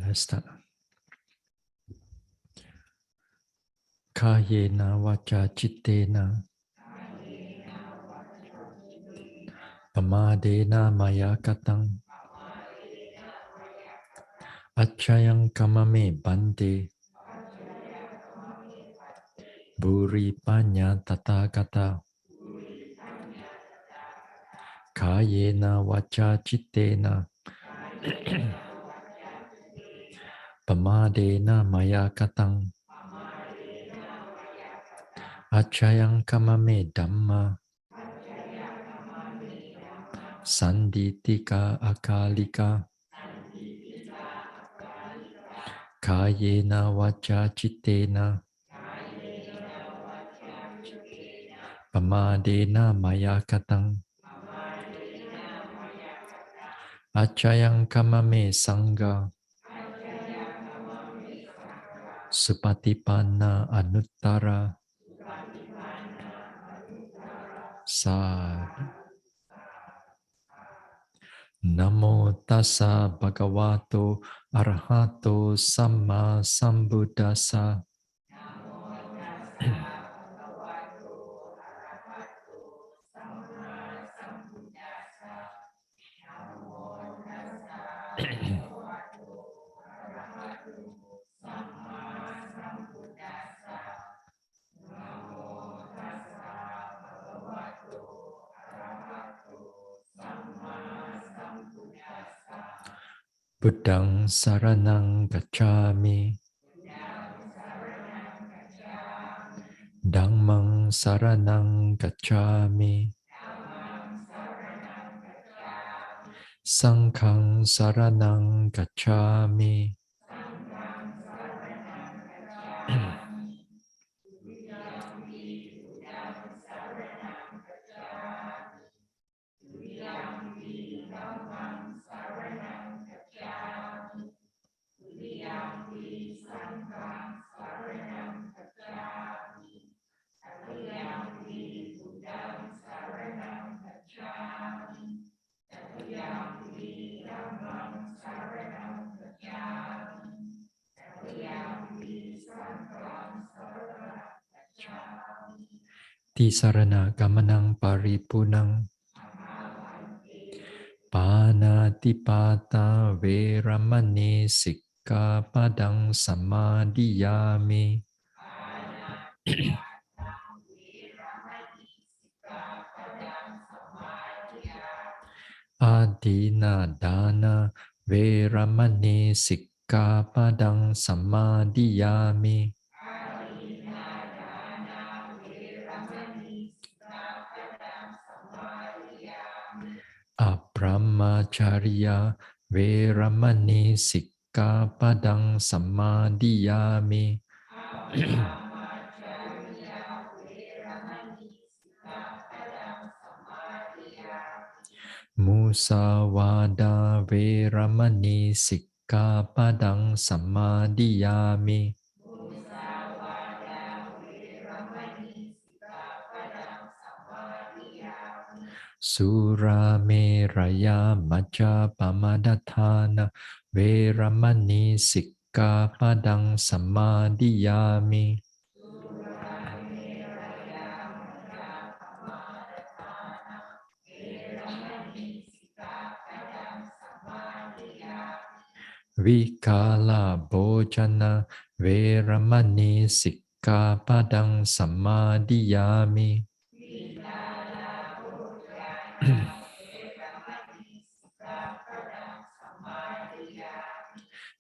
let's start. Kayena vacha chittena pamadena maya katang achayang kamame bhante buri panya tathagata kayena vacha chittena pamadena maya katang achayang kamame dhamma sanditika akalika kayena vacha chittena pamadena maya katang achayang kamame sangha supatipanna anuttara sadhu. Namo tassa bhagavato arahato samma sambuddhassa. Buddhang saranang gacchami. Dhammang saranang gacchami. Sanghang saranang gacchami. Tisarana gamanang paripunang panatipata veramani sikkhapadang samadhiyami. Adina dana veramani sikkhapadang samadhiyami. Abrahmacharya veramani sikkhapadang samadhiyami. Musawada veramani sikkhapadang samadhiyami. Surameraya majapamadatthana veramani sikkhapadang samadhiyami. Vikala bhojana veramani sikkhapadang samadhiyami.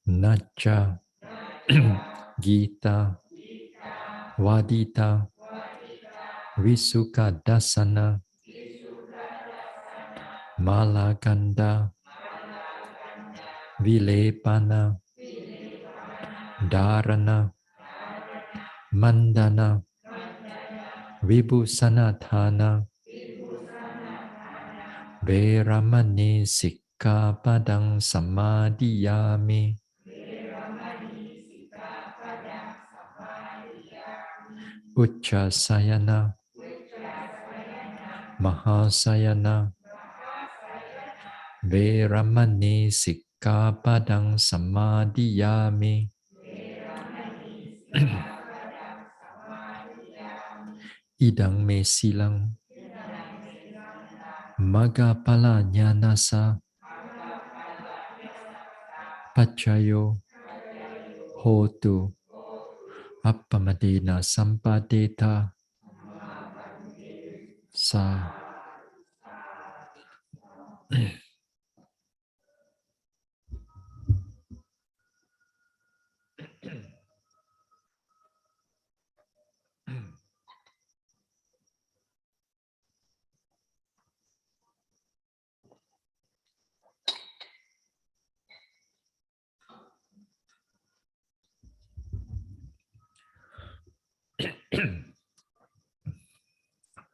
Nacha Gita Vadita Visuka Dasana Malaganda Vilepana Dharana Mandana Vibhusanathana Veramani sikkhapadang samadhiyami. Uchasayana Mahasayana Veramani sikkhapadang Sikkhapadang samadhiyami. Idang me silang Magapala Jnanasa Pachayo Hotu Appamadena Sampadeta Sa.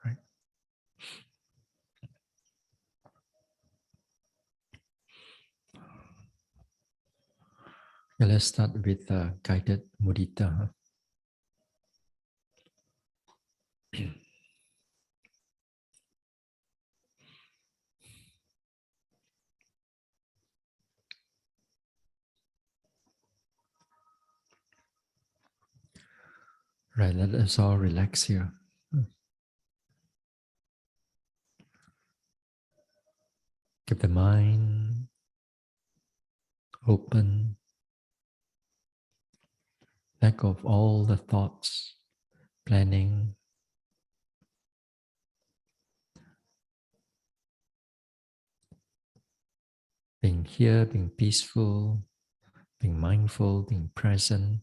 Right. Yeah, let's start with guided mudita. Right, let us all relax here. Keep the mind open. Let go of all the thoughts, planning. Being here, being peaceful, being mindful, being present.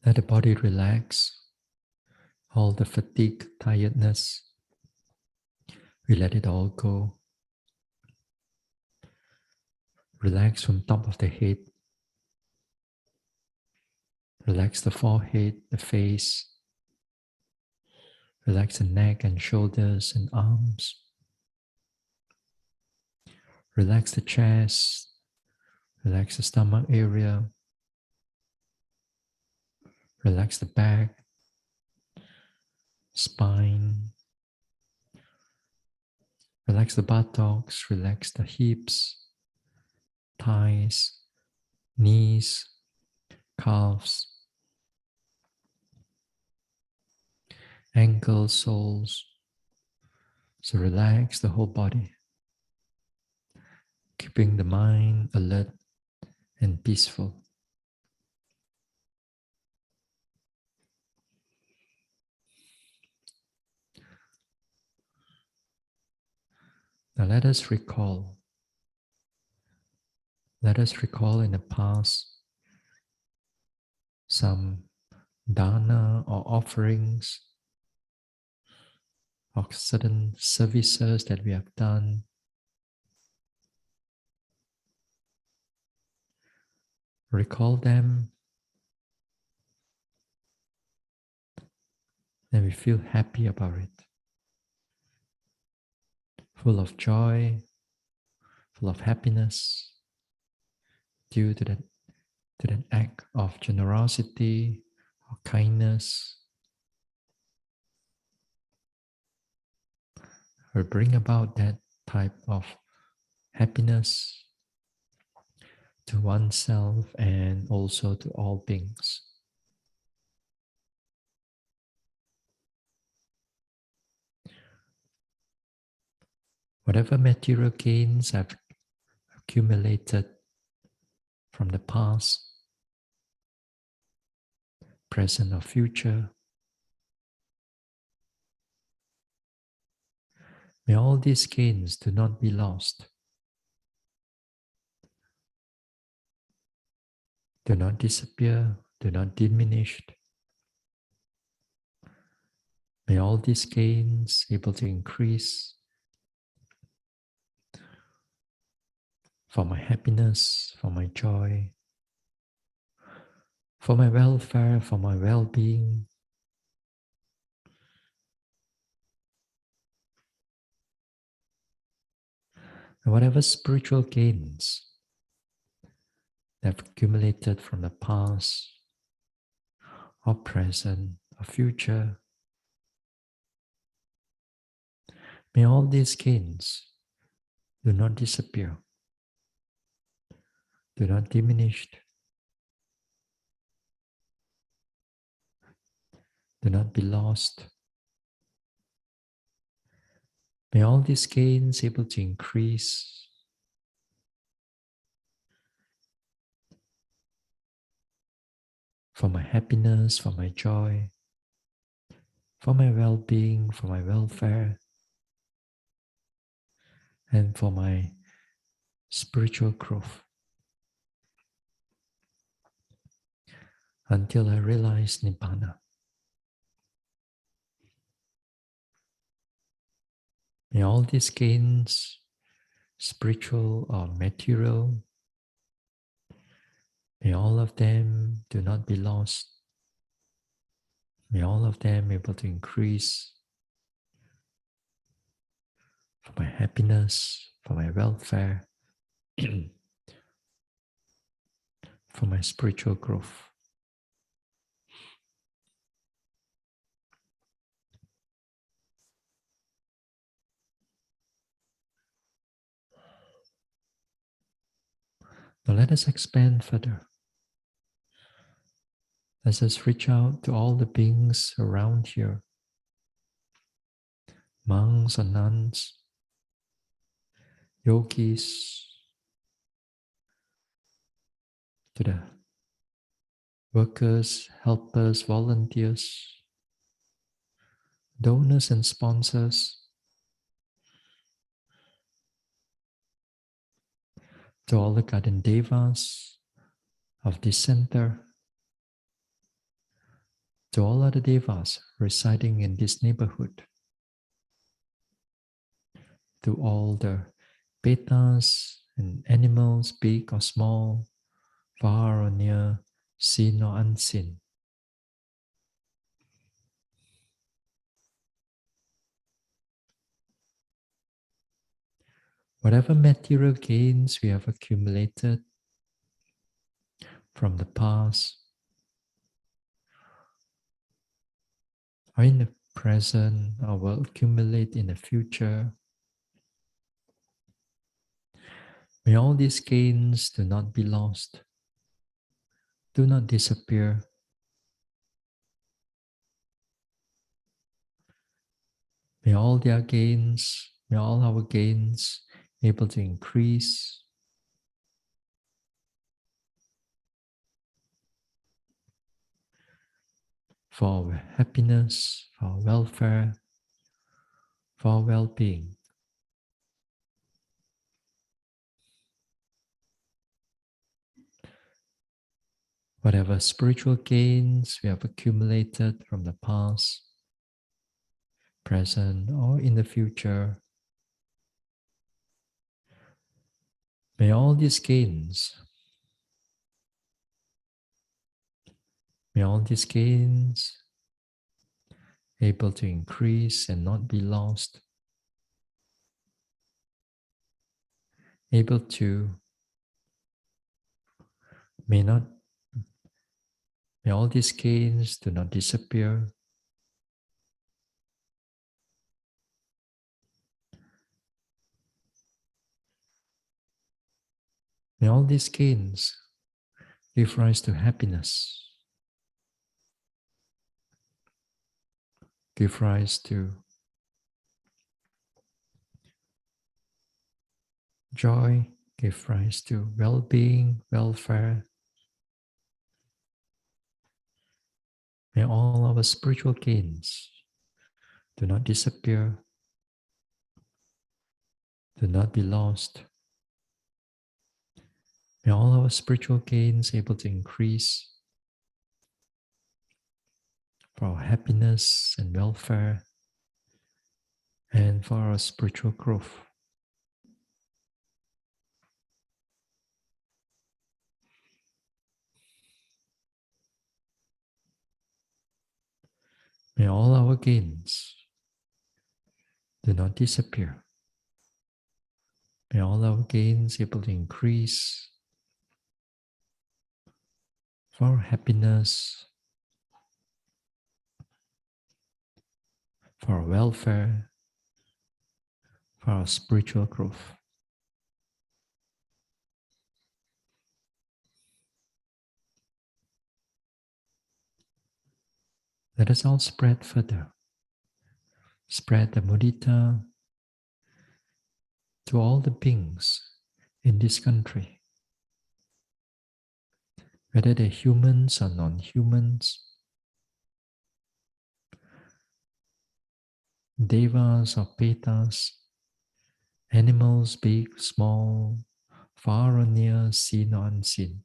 Let the body relax. All the fatigue, tiredness, we let it all go. Relax from top of the head. Relax the forehead, the face. Relax the neck and shoulders and arms. Relax the chest. Relax the stomach area. Relax the back, spine. Relax the buttocks. Relax the hips, thighs, knees, calves, ankles, soles. So relax the whole body, keeping the mind alert and peaceful. Now let us recall in the past some dana or offerings or certain services that we have done. Recall them, and we feel happy about it. Full of joy, full of happiness due to that act of generosity or kindness. Or bring about that type of happiness to oneself and also to all beings. Whatever material gains I've accumulated from the past, present or future, may all these gains do not be lost, do not disappear, do not diminish. May all these gains able to increase for my happiness, for my joy, for my welfare, for my well-being. And whatever spiritual gains that I've accumulated from the past or present or future. May all these gains do not disappear, do not diminish, do not be lost. May all these gains able to increase for my happiness, for my joy, for my well-being, for my welfare, and for my spiritual growth, until I realize Nibbana. May all these gains, spiritual or material, may all of them do not be lost. May all of them able to increase for my happiness, for my welfare, for my spiritual growth. Now let us expand further. Let us reach out to all the beings around here, monks or nuns, yogis, to the workers, helpers, volunteers, donors and sponsors, to all the garden devas of this center, to all other devas residing in this neighborhood, to all the betas and animals, big or small, far or near, seen or unseen. Whatever material gains we have accumulated from the past or in the present or will accumulate in the future, may all these gains do not be lost, do not disappear. May all their gains, may all our gains able to increase for our happiness, for our welfare, for our well-being. Whatever spiritual gains we have accumulated from the past, present, or in the future, may all these gains, may all these gains able to increase and not be lost, able to, may all these gains do not disappear. May all these gains give rise to happiness, give rise to joy, give rise to well-being, welfare. May all our spiritual gains do not disappear, do not be lost. May all our spiritual gains able to increase for our happiness and welfare and for our spiritual growth. May all our gains do not disappear. May all our gains able to increase for our happiness, for our welfare, for our spiritual growth. Let us all spread further. Spread the mudita to all the beings in this country, whether they're humans or non-humans, devas or petas, animals big, small, far or near, seen or unseen.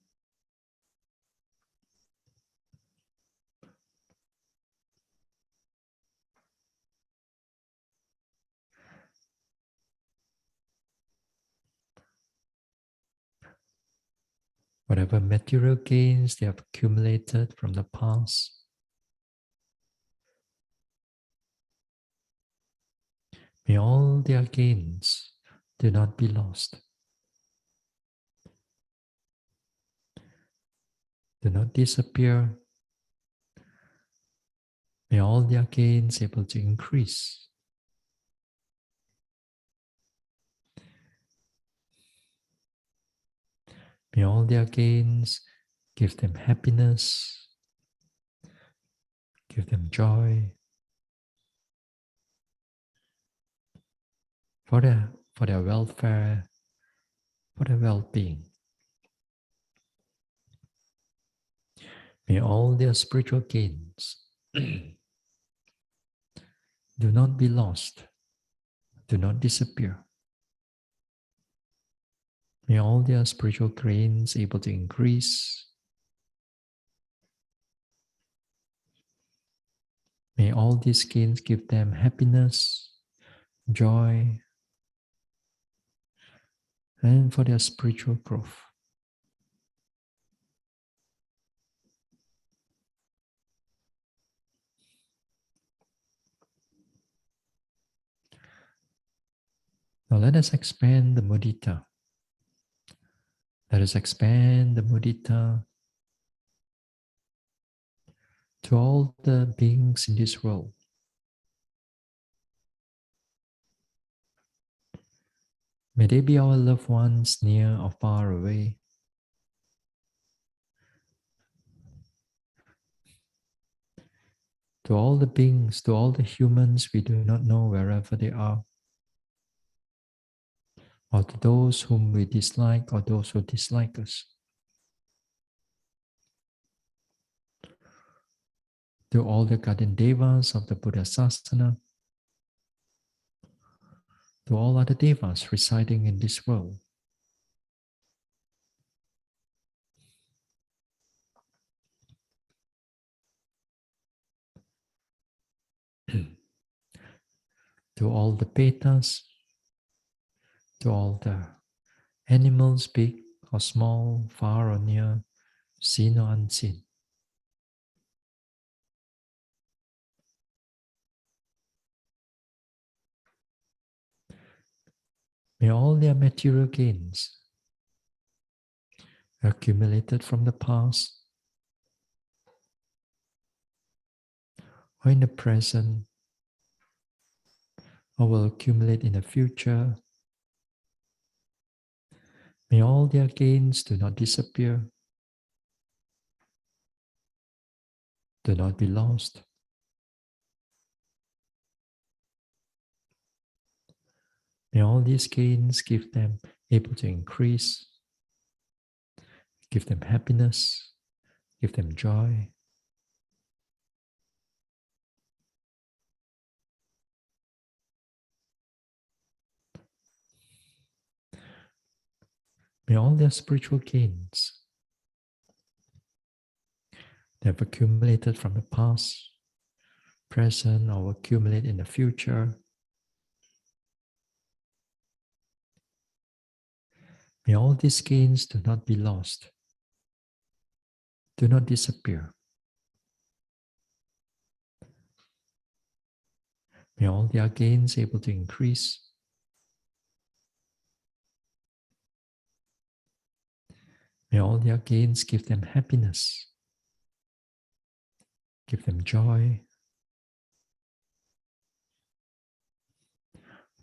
Whatever material gains they have accumulated from the past, may all their gains do not be lost. Do not disappear. May all their gains able to increase. May all their gains give them happiness, give them joy, for their welfare, for their well-being. May all their spiritual gains do not be lost, do not disappear. May all their spiritual gains able to increase. May all these gains give them happiness, joy, and for their spiritual growth. Now let us expand the mudita. Let us expand the mudita to all the beings in this world. May they be our loved ones near or far away. To all the beings, to all the humans we do not know wherever they are, or to those whom we dislike or those who dislike us. To all the guardian devas of the Buddha Sasana, to all other devas residing in this world. To all the petas, to all the animals, big or small, far or near, seen or unseen. May all their material gains accumulated from the past or in the present or will accumulate in the future. May all their gains do not disappear, do not be lost. May all these gains give them able to increase, give them happiness, give them joy. May all their spiritual gains they have accumulated from the past, present, or will accumulate in the future. May all these gains do not be lost, do not disappear. May all their gains able to increase. May all their gains give them happiness, give them joy.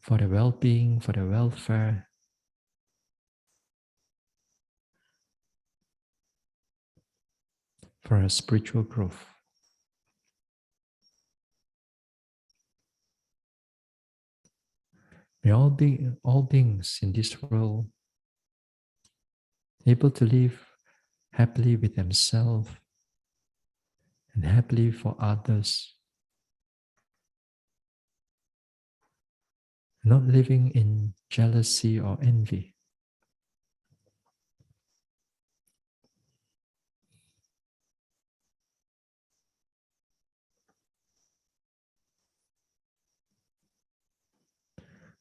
for their well-being, for their welfare, for our spiritual growth. May all beings in this world able to live happily with themselves and happily for others, not living in jealousy or envy.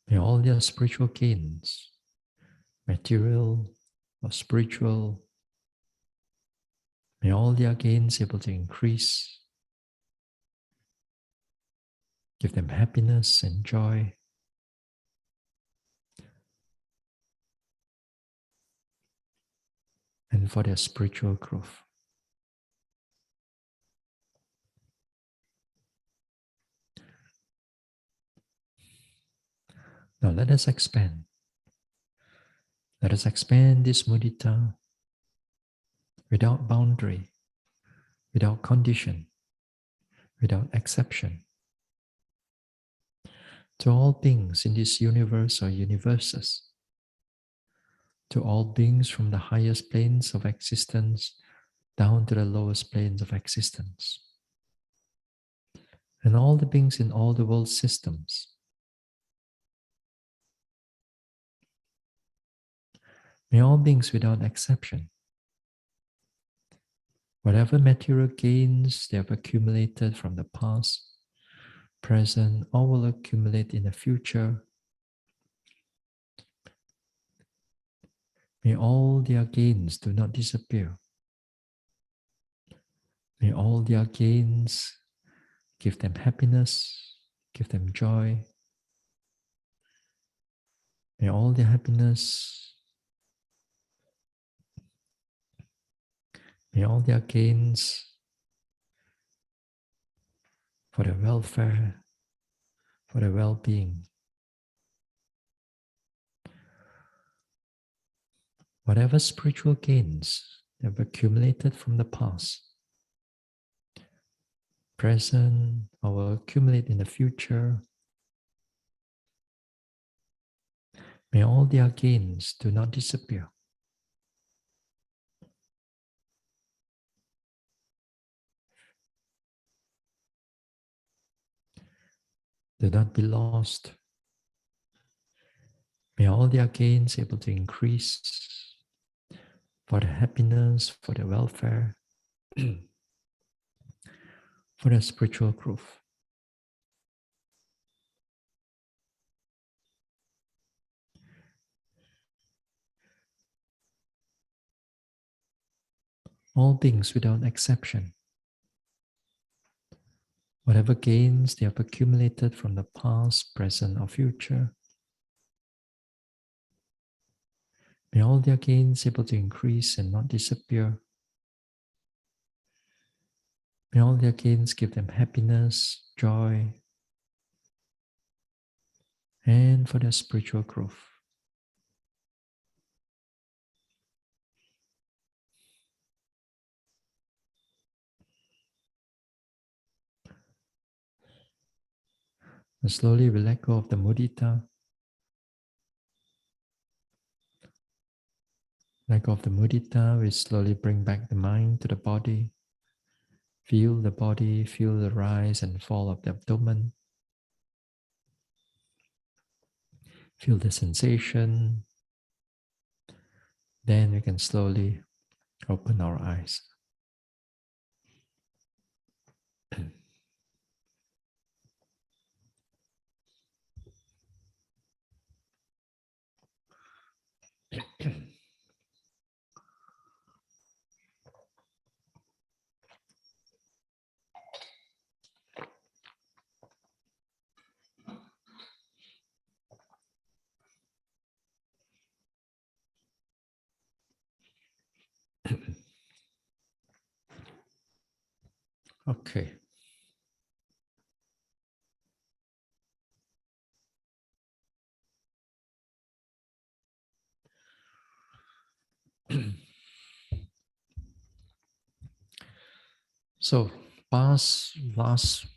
May all their spiritual gains, material or spiritual, may all their gains able to increase, give them happiness and joy, and for their spiritual growth. Now let us expand. Let us expand this mudita without boundary, without condition, without exception, to all beings in this universe or universes, to all beings from the highest planes of existence down to the lowest planes of existence, and all the beings in all the world systems. May all beings without exception, whatever material gains they have accumulated from the past, present, or will accumulate in the future, may all their gains do not disappear. May all their gains give them happiness, give them joy. May all their happiness, may all their gains for their welfare, for their well-being, whatever spiritual gains they have accumulated from the past, present, or will accumulate in the future, may all their gains do not disappear. Do not be lost. May all their gains able to increase for their happiness, for their welfare, for their spiritual growth. All beings without exception, whatever gains they have accumulated from the past, present, or future, may all their gains able to increase and not disappear. May all their gains give them happiness, joy, and for their spiritual growth. And slowly we let go of the mudita. Let go of the mudita, we slowly bring back the mind to the body. Feel the body, feel the rise and fall of the abdomen. Feel the sensation. Then we can slowly open our eyes. Okay. So, last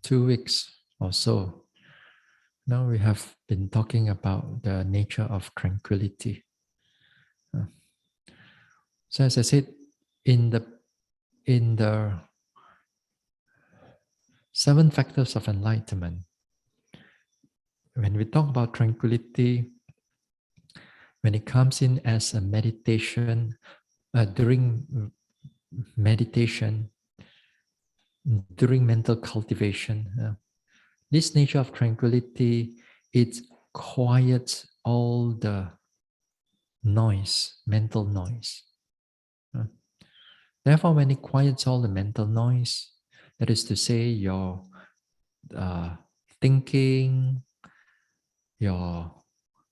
2 weeks or so, now we have been talking about the nature of tranquility. Uh, So, as I said, in the in the 7 factors of enlightenment, when we talk about tranquility, when it comes in as a meditation, during meditation, during mental cultivation, this nature of tranquility, it quiets all the noise, mental noise. Uh, Therefore, when it quiets all the mental noise, that is to say, your thinking, your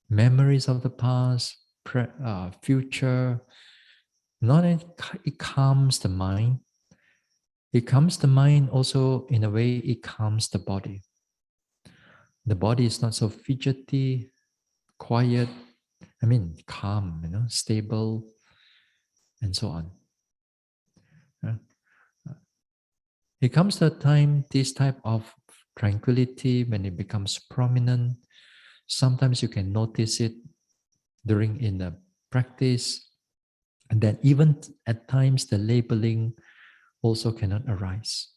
memories of the past, future, not only it calms the mind, it calms the mind also in a way it calms the body. The body is not so fidgety, quiet, calm, stable, and so on. Uh, It comes to a time, this type of tranquility, when it becomes prominent, sometimes you can notice it during in the practice, and that even at times the labeling also cannot arise.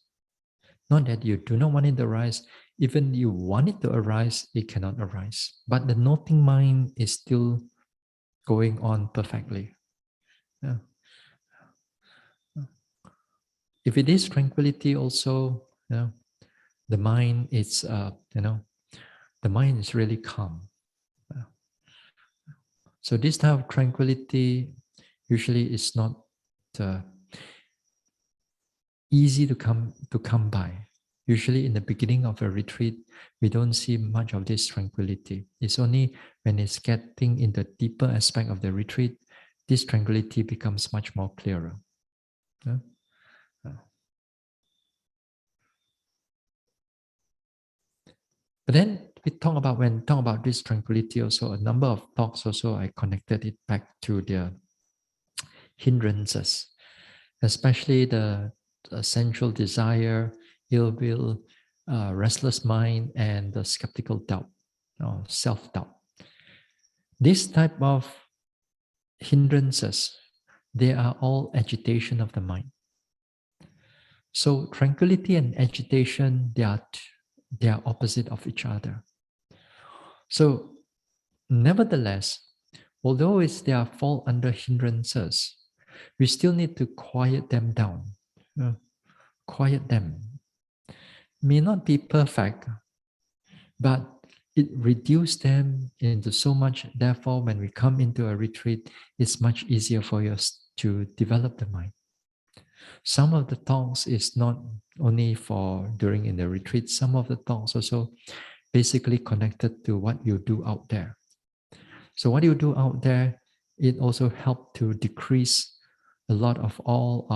Not that you do not want it to arise, even you want it to arise, it cannot arise. But the noting mind is still going on perfectly. Yeah. If it is tranquility also, the mind is, the mind is really calm. So this type of tranquility usually is not uh, easy to come by. Usually in the beginning of a retreat, we don't see much of this tranquility. It's only when it's getting in the deeper aspect of the retreat, this tranquility becomes much more clearer. Yeah? But then when talk about this tranquility also, a number of talks also, I connected it back to the hindrances, especially the sensual desire, ill will, restless mind, and the skeptical doubt or self-doubt. This type of hindrances, they are all agitation of the mind. So tranquility and agitation, they are opposite of each other. So nevertheless, although they are fall under hindrances, we still need to quiet them down. Quiet them. May not be perfect, but it reduces them into so much. Therefore, when we come into a retreat, it's much easier for us to develop the mind. Some of the talks is not only for during in the retreat, some of the talks also basically connected to what you do out there. So what you do out there, it also helped to decrease a lot of all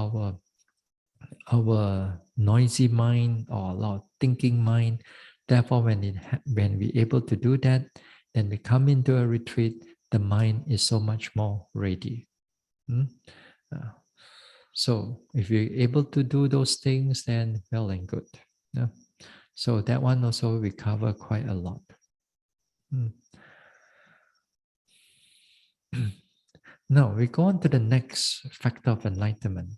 our noisy mind or a lot of thinking mind. Therefore, when we're able to do that, then we come into a retreat, the mind is so much more ready. So if you're able to do those things, then well and good. Yeah. So that one also we cover quite a lot. Now we go on to the next factor of enlightenment.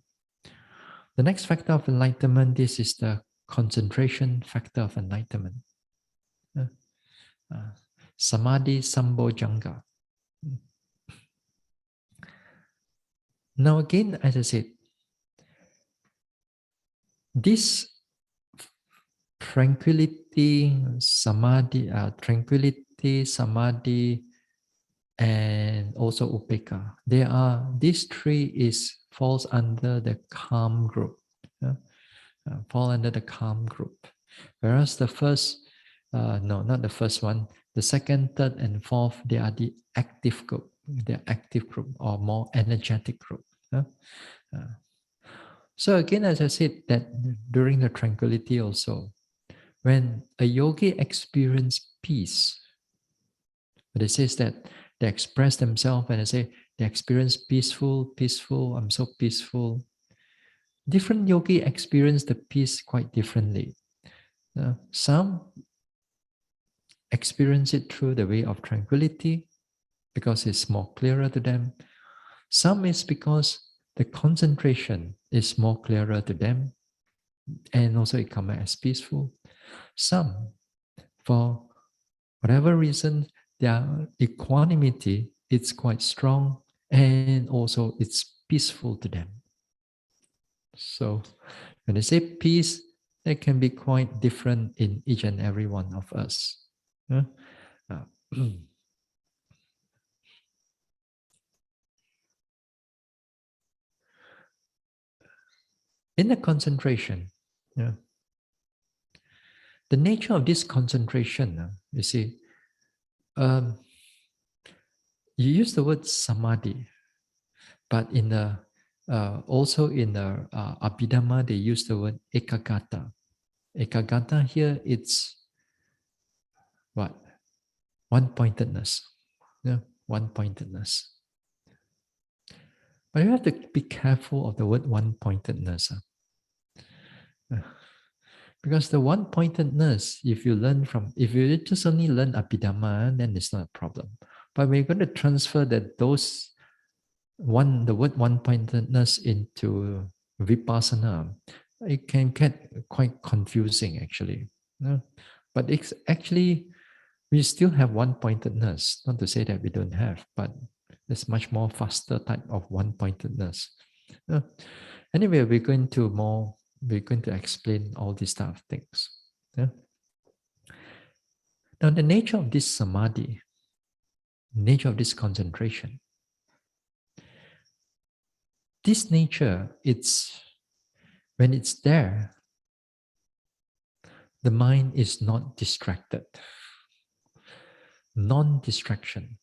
The next factor of enlightenment, this is the concentration factor of enlightenment. Samadhi Sambojjhanga. Now again, as I said, this tranquility, samadhi, and also upekkha. These three falls under the calm group. Fall under the calm group. Whereas the first, no, not the first one, the second, third, and fourth, they are the active group. They're active group or more energetic group. So again, as I said, that during the tranquility also, when a yogi experience peace, but it says that they express themselves and they say they experience peaceful, I'm so peaceful. Different yogi experience the peace quite differently. Some experience it through the way of tranquility because it's more clearer to them. Some is because the concentration is more clearer to them and also it comes as peaceful. Some, for whatever reason, their equanimity is quite strong and also it's peaceful to them. So when I say peace, that can be quite different in each and every one of us. Uh, in the concentration, yeah, the nature of this concentration, you see, um, you use the word samadhi, but in the also in the Abhidhamma, they use the word ekagata. Ekagata here, it's what? One-pointedness. Yeah, one-pointedness. But you have to be careful of the word one-pointedness. Because the one-pointedness, if you just only learn Abhidhamma, then it's not a problem. But when you're going to transfer the word one-pointedness into Vipassana, it can get quite confusing actually. But it's actually, we still have one-pointedness, not to say that we don't have, but it's much more faster type of one-pointedness. Anyway, we're going to explain all these type of things. Yeah? Now, the nature of this samadhi, nature of this concentration, this nature, when it's there, the mind is not distracted. Non-distraction,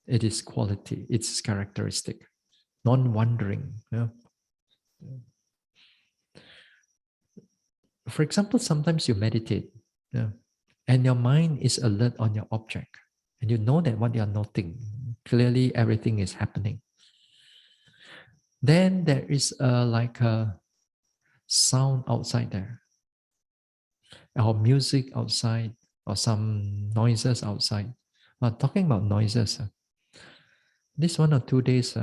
it is quality, it's characteristic. Non-wandering. Yeah? For example, sometimes you meditate, yeah, and your mind is alert on your object, and you know that what you are noting, clearly everything is happening. Then there is like a sound outside there, or music outside, or some noises outside. Talking about noises, this 1 or 2 days,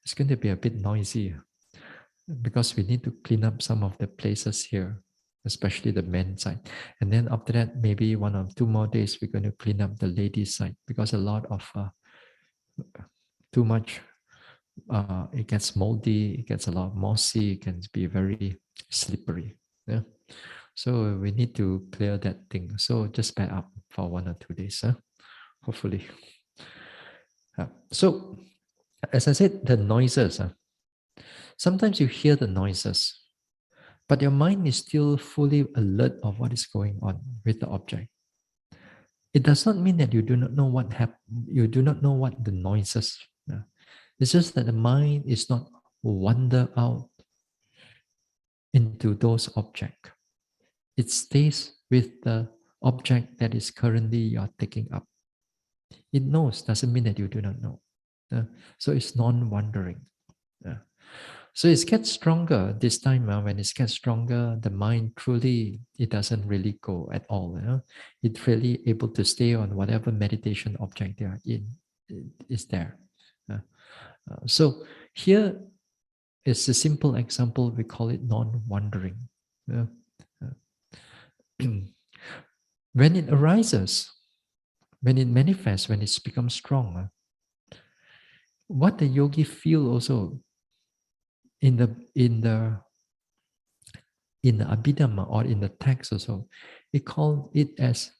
it's going to be a bit noisy because we need to clean up some of the places here, especially the men's side. And then after that, maybe 1 or 2 more days, we're going to clean up the ladies' side because a lot of too much, it gets moldy, it gets a lot mossy, it can be very slippery. Yeah. So we need to clear that thing. So just back up for 1 or 2 days, hopefully. So as I said, the noises, sometimes you hear the noises, but your mind is still fully alert of what is going on with the object. It does not mean that you do not know what you do not know what the noises. It's just that the mind is not wander out into those objects. It stays with the object that is currently you are taking up. It knows, doesn't mean that you do not know. So it's non-wandering. So it gets stronger this time. When it gets stronger, the mind truly, it doesn't really go at all. It's really able to stay on whatever meditation object they are in. It is there. So here is a simple example. We call it non-wandering. When it arises, when it manifests, when it becomes strong, what the yogi feel also in the Abhidhamma or in the text also, we call it as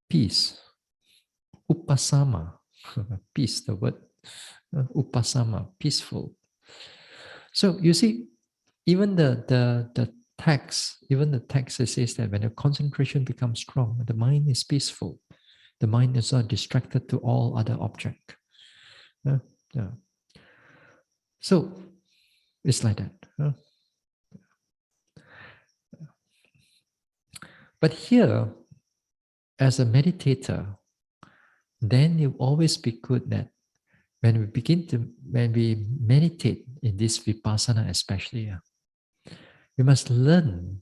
peace, upasama, peace, the word upasama, peaceful. So you see, even the text, says that when the concentration becomes strong, the mind is peaceful. The mind is not distracted to all other objects. Yeah. So it's like that. But here, as a meditator, then it will always be good that when we meditate in this vipassana especially, We must learn,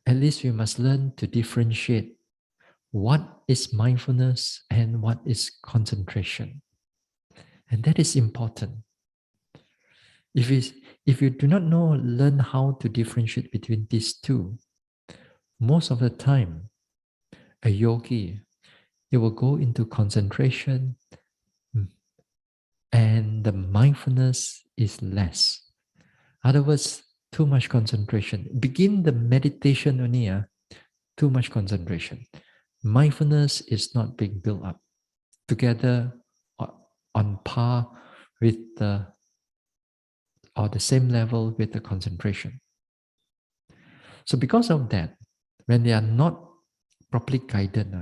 at least we must learn to differentiate what is mindfulness and what is concentration. And that is important. If you do not know, learn how to differentiate between these two, most of the time, a yogi, it will go into concentration and the mindfulness is less. In other words, too much concentration. Begin the meditation only, too much concentration. Mindfulness is not being built up together on par with the or the same level with the concentration. So because of that, when they are not properly guided,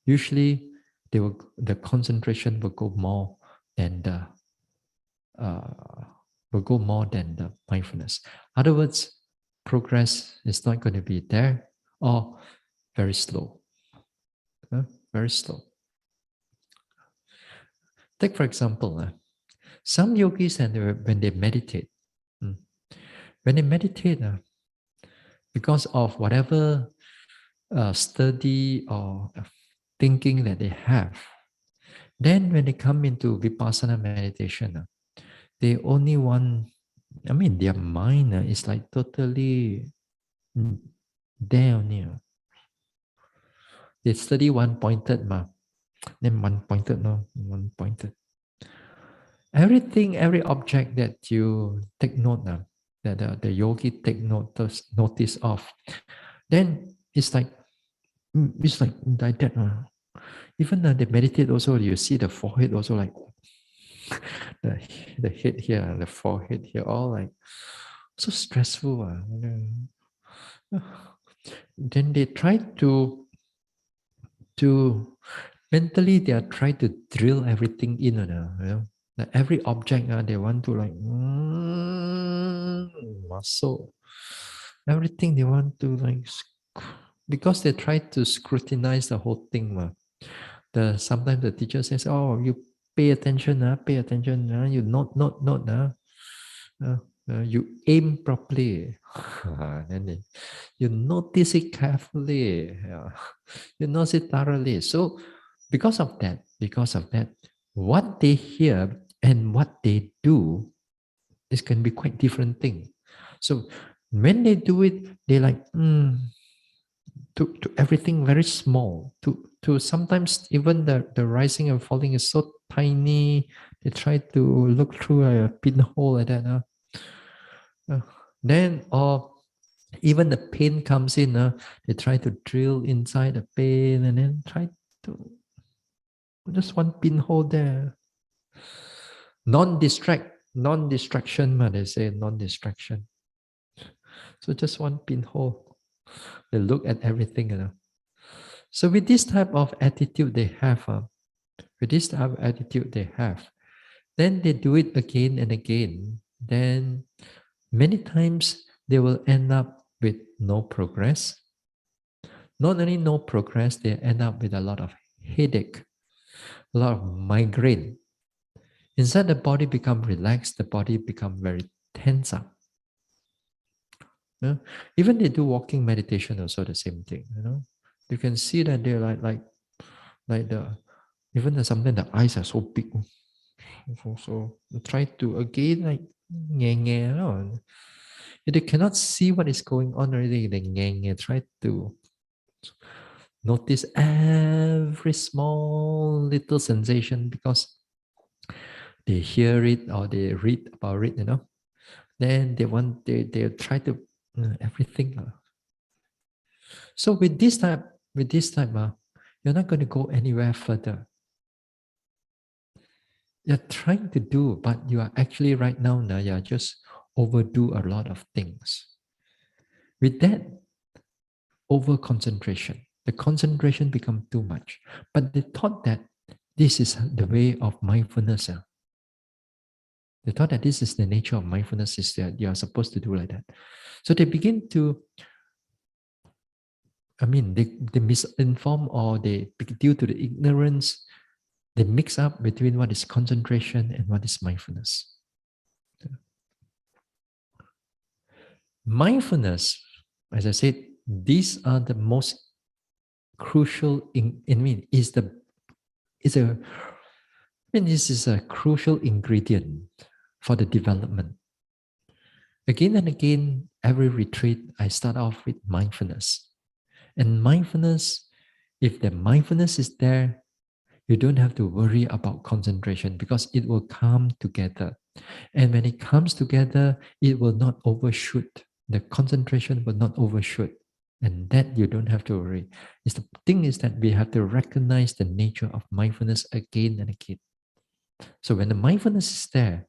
usually the concentration will go more than the mindfulness. In other words, progress is not going to be there or very slow. Very slow. Take for example, some yogis when they meditate, because of whatever study or thinking that they have, then when they come into vipassana meditation, they only want, their mind is like totally there only. They study one-pointed, then one-pointed, no, one-pointed. Everything, every object that you take note of, that the yogi take notice of, then it's like that. Even they meditate also, you see the forehead also like the head here, the forehead here, all like so stressful. Then they try to mentally they are trying to drill everything in, like every object they want to like muscle everything they want to like because they try to scrutinize the whole thing. Sometimes the teacher says, "Oh, you pay attention, you note, you aim properly, then you notice it carefully, you notice it thoroughly." So, because of that, what they hear and what they do is can be quite different thing. So, when they do it, they like to everything very small. To sometimes even the rising and falling is so tiny. They try to look through a pinhole like that. Then or even the pain comes in, they try to drill inside the pain and then try to just one pinhole there. Non-distraction, they say non-distraction. So just one pinhole. They look at everything. So with this type of attitude they have, then they do it again and again. Then many times they will end up with no progress. Not only no progress, they end up with a lot of headache, a lot of migraine. Instead, the body become relaxed, the body become very tense up. Even they do walking meditation, also the same thing. You can see that they're like even sometimes the eyes are so big. So try to again like if they cannot see what is going on already, they try to notice every small little sensation because they hear it or they read about it, Then they try to everything. So with this type, you're not going to go anywhere further. You're trying to do, but you are actually right now, you're just overdo a lot of things. With that over concentration, the concentration become too much. But they thought that this is the way of mindfulness. They thought that this is the nature of mindfulness, is that you are supposed to do like that. So they begin to, they misinform or they, due to the ignorance, they mix up between what is concentration and what is mindfulness. Mindfulness, as I said, these are the most crucial this is a crucial ingredient for the development. Again and again, every retreat, I start off with mindfulness. And mindfulness, if the mindfulness is there, you don't have to worry about concentration because it will come together. And when it comes together, it will not overshoot. The concentration will not overshoot. And that you don't have to worry. The thing is that we have to recognize the nature of mindfulness again and again. So when the mindfulness is there,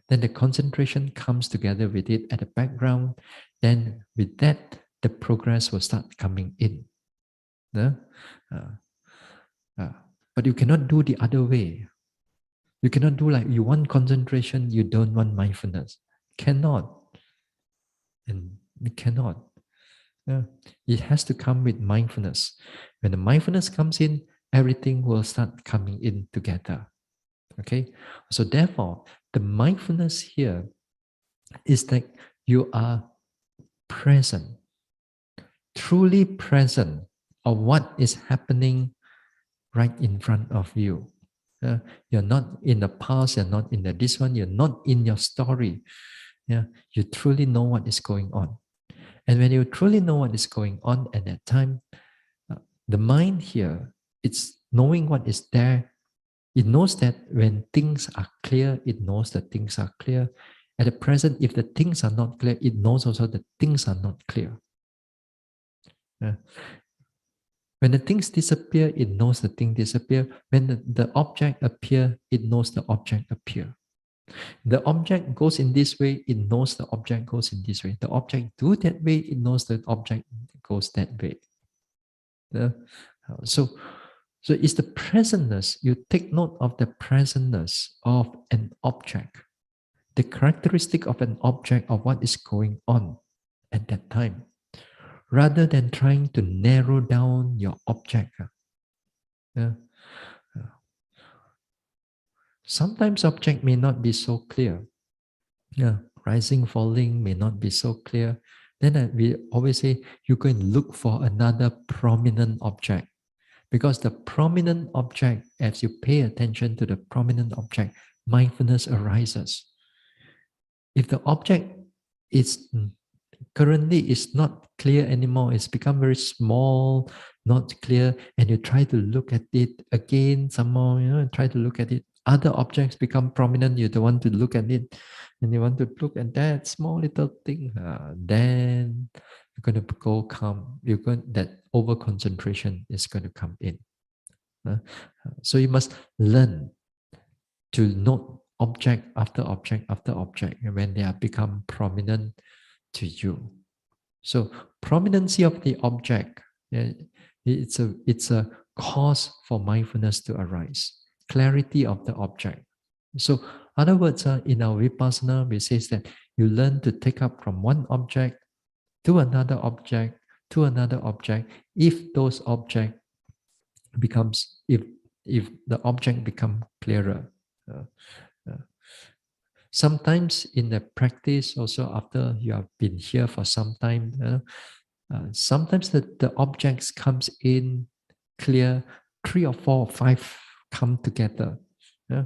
then the concentration comes together with it at the background. Then with that, the progress will start coming in. No? But you cannot do the other way. You cannot do like you want concentration, you don't want mindfulness. Cannot. And it cannot. Yeah. It has to come with mindfulness. When the mindfulness comes in, everything will start coming in together. Okay? So therefore, the mindfulness here is that you are present, truly present of what is happening right in front of you. You're not in the past, you're not in the this one, you're not in your story. Yeah, you truly know what is going on. And when you truly know what is going on at that time, the mind here, it's knowing what is there. It knows that when things are clear, it knows that things are clear. At the present, if the things are not clear, it knows also that things are not clear. Yeah. When the things disappear, it knows the thing disappear. When the object appear, it knows the object appear. The object goes in this way, it knows the object goes in this way. The object do that way, it knows the object goes that way. Yeah. So it's the presentness. You take note of the presentness of an object, the characteristic of an object of what is going on at that time, rather than trying to narrow down your object. Yeah. Sometimes object may not be so clear. Yeah, rising, falling may not be so clear. Then we always say you go and look for another prominent object, because the prominent object, as you pay attention to the prominent object, mindfulness arises. If the object is currently is not clear anymore, it's become very small, not clear, and you try to look at it again some more, try to look at it, other objects become prominent, you don't want to look at it, and you want to look at that small little thing, then you're going to go calm, that over concentration is going to come in. So you must learn to note object after object after object when they are become prominent to you. So prominency of the object, it's a cause for mindfulness to arise. Clarity of the object. So other words, in our vipassana, we say that you learn to take up from one object to another object to another object. If those object becomes, if the object become clearer. Sometimes in the practice, also after you have been here for some time, sometimes the objects comes in clear, 3 or 4 or 5 come together. Yeah?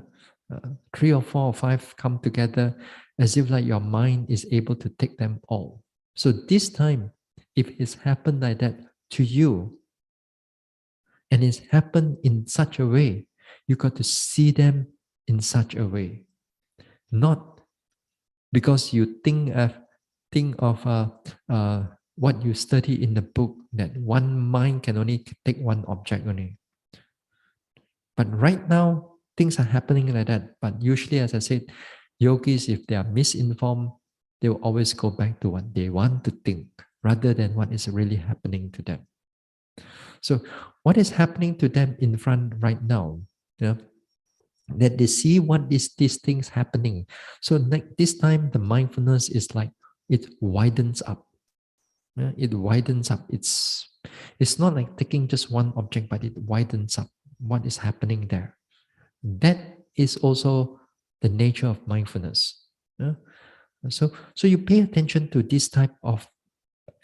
3 or 4 or 5 come together as if like your mind is able to take them all. So this time, if it's happened like that to you, and it's happened in such a way, you got to see them in such a way. Not because you think of what you study in the book, that one mind can only take one object only. But right now, things are happening like that. But usually, as I said, yogis, if they are misinformed, they will always go back to what they want to think rather than what is really happening to them. So what is happening to them in front right now? That they see what is these things happening. So like this time, the mindfulness is like it widens up. It widens up. It's not like taking just one object, but it widens up what is happening there. That is also the nature of mindfulness. So you pay attention to this type of,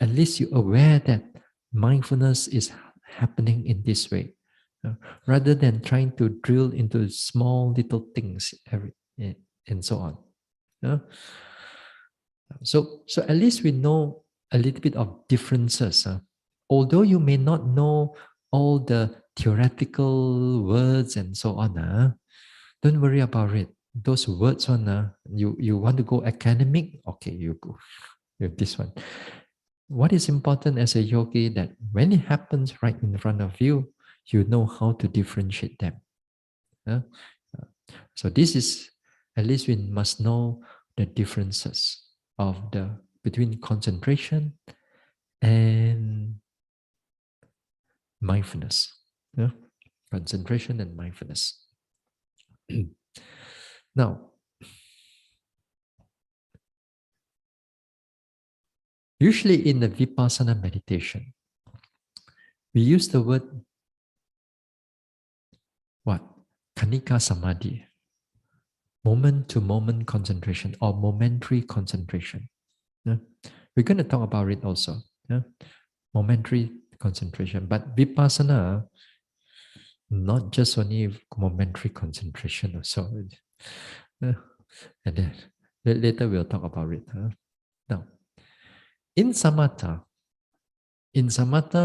at least you're aware that mindfulness is happening in this way, rather than trying to drill into small little things and so on. uh. So at least we know a little bit of differences. Although you may not know all the theoretical words and so on, don't worry about it. Those words on, you want to go academic, okay, you go with this one. What is important as a yogi, that when it happens right in front of you, you know how to differentiate them. uh. So this is, at least we must know the differences of the between concentration and mindfulness. Yeah? Concentration and mindfulness. Now, usually in the Vipassana meditation, we use the word what? Kanika Samadhi. Moment to moment concentration or momentary concentration. Yeah? We're going to talk about it also. Yeah? Momentary concentration. But Vipassana, not just only momentary concentration also. And then later we'll talk about it. Now, in samatha,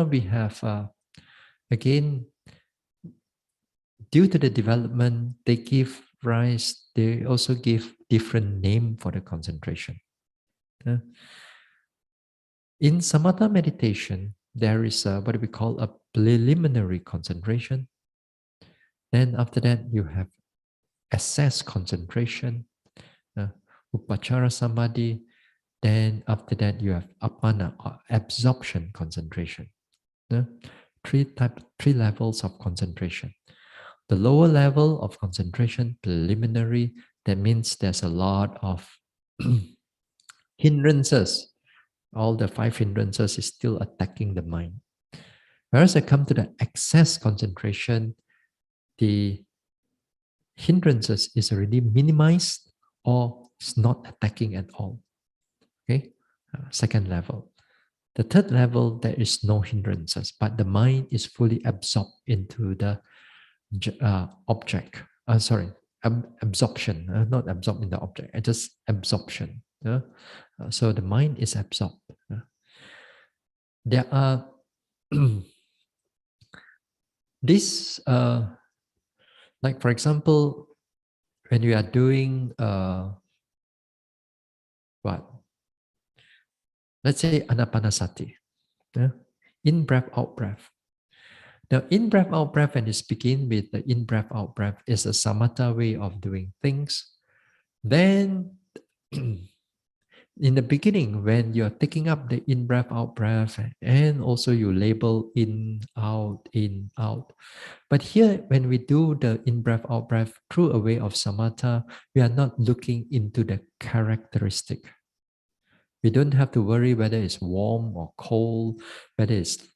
we have, again, due to the development, they also give different name for the concentration. In samatha meditation, there is what we call a preliminary concentration. Then after that, you have assess concentration, upachara samadhi. Then after that, you have apana or absorption concentration. Three levels of concentration. The lower level of concentration, preliminary, that means there's a lot of hindrances. All the 5 hindrances is still attacking the mind. Whereas I come to the excess concentration, the hindrances is already minimized or it's not attacking at all. Okay, second level. The third level, there is no hindrances, but the mind is fully absorbed into the object. Absorption, not absorbed in the object, just absorption. So the mind is absorbed. There are this, like for example, when you are doing what? Let's say anapanasati, in breath, out breath. Now, in breath, out breath, and it's begin with the in breath, out breath is a samatha way of doing things. Then, in the beginning, when you're taking up the in breath, out breath, and also you label in, out, in, out. But here, when we do the in breath, out breath through a way of samatha, we are not looking into the characteristic. We don't have to worry whether it's warm or cold, whether it's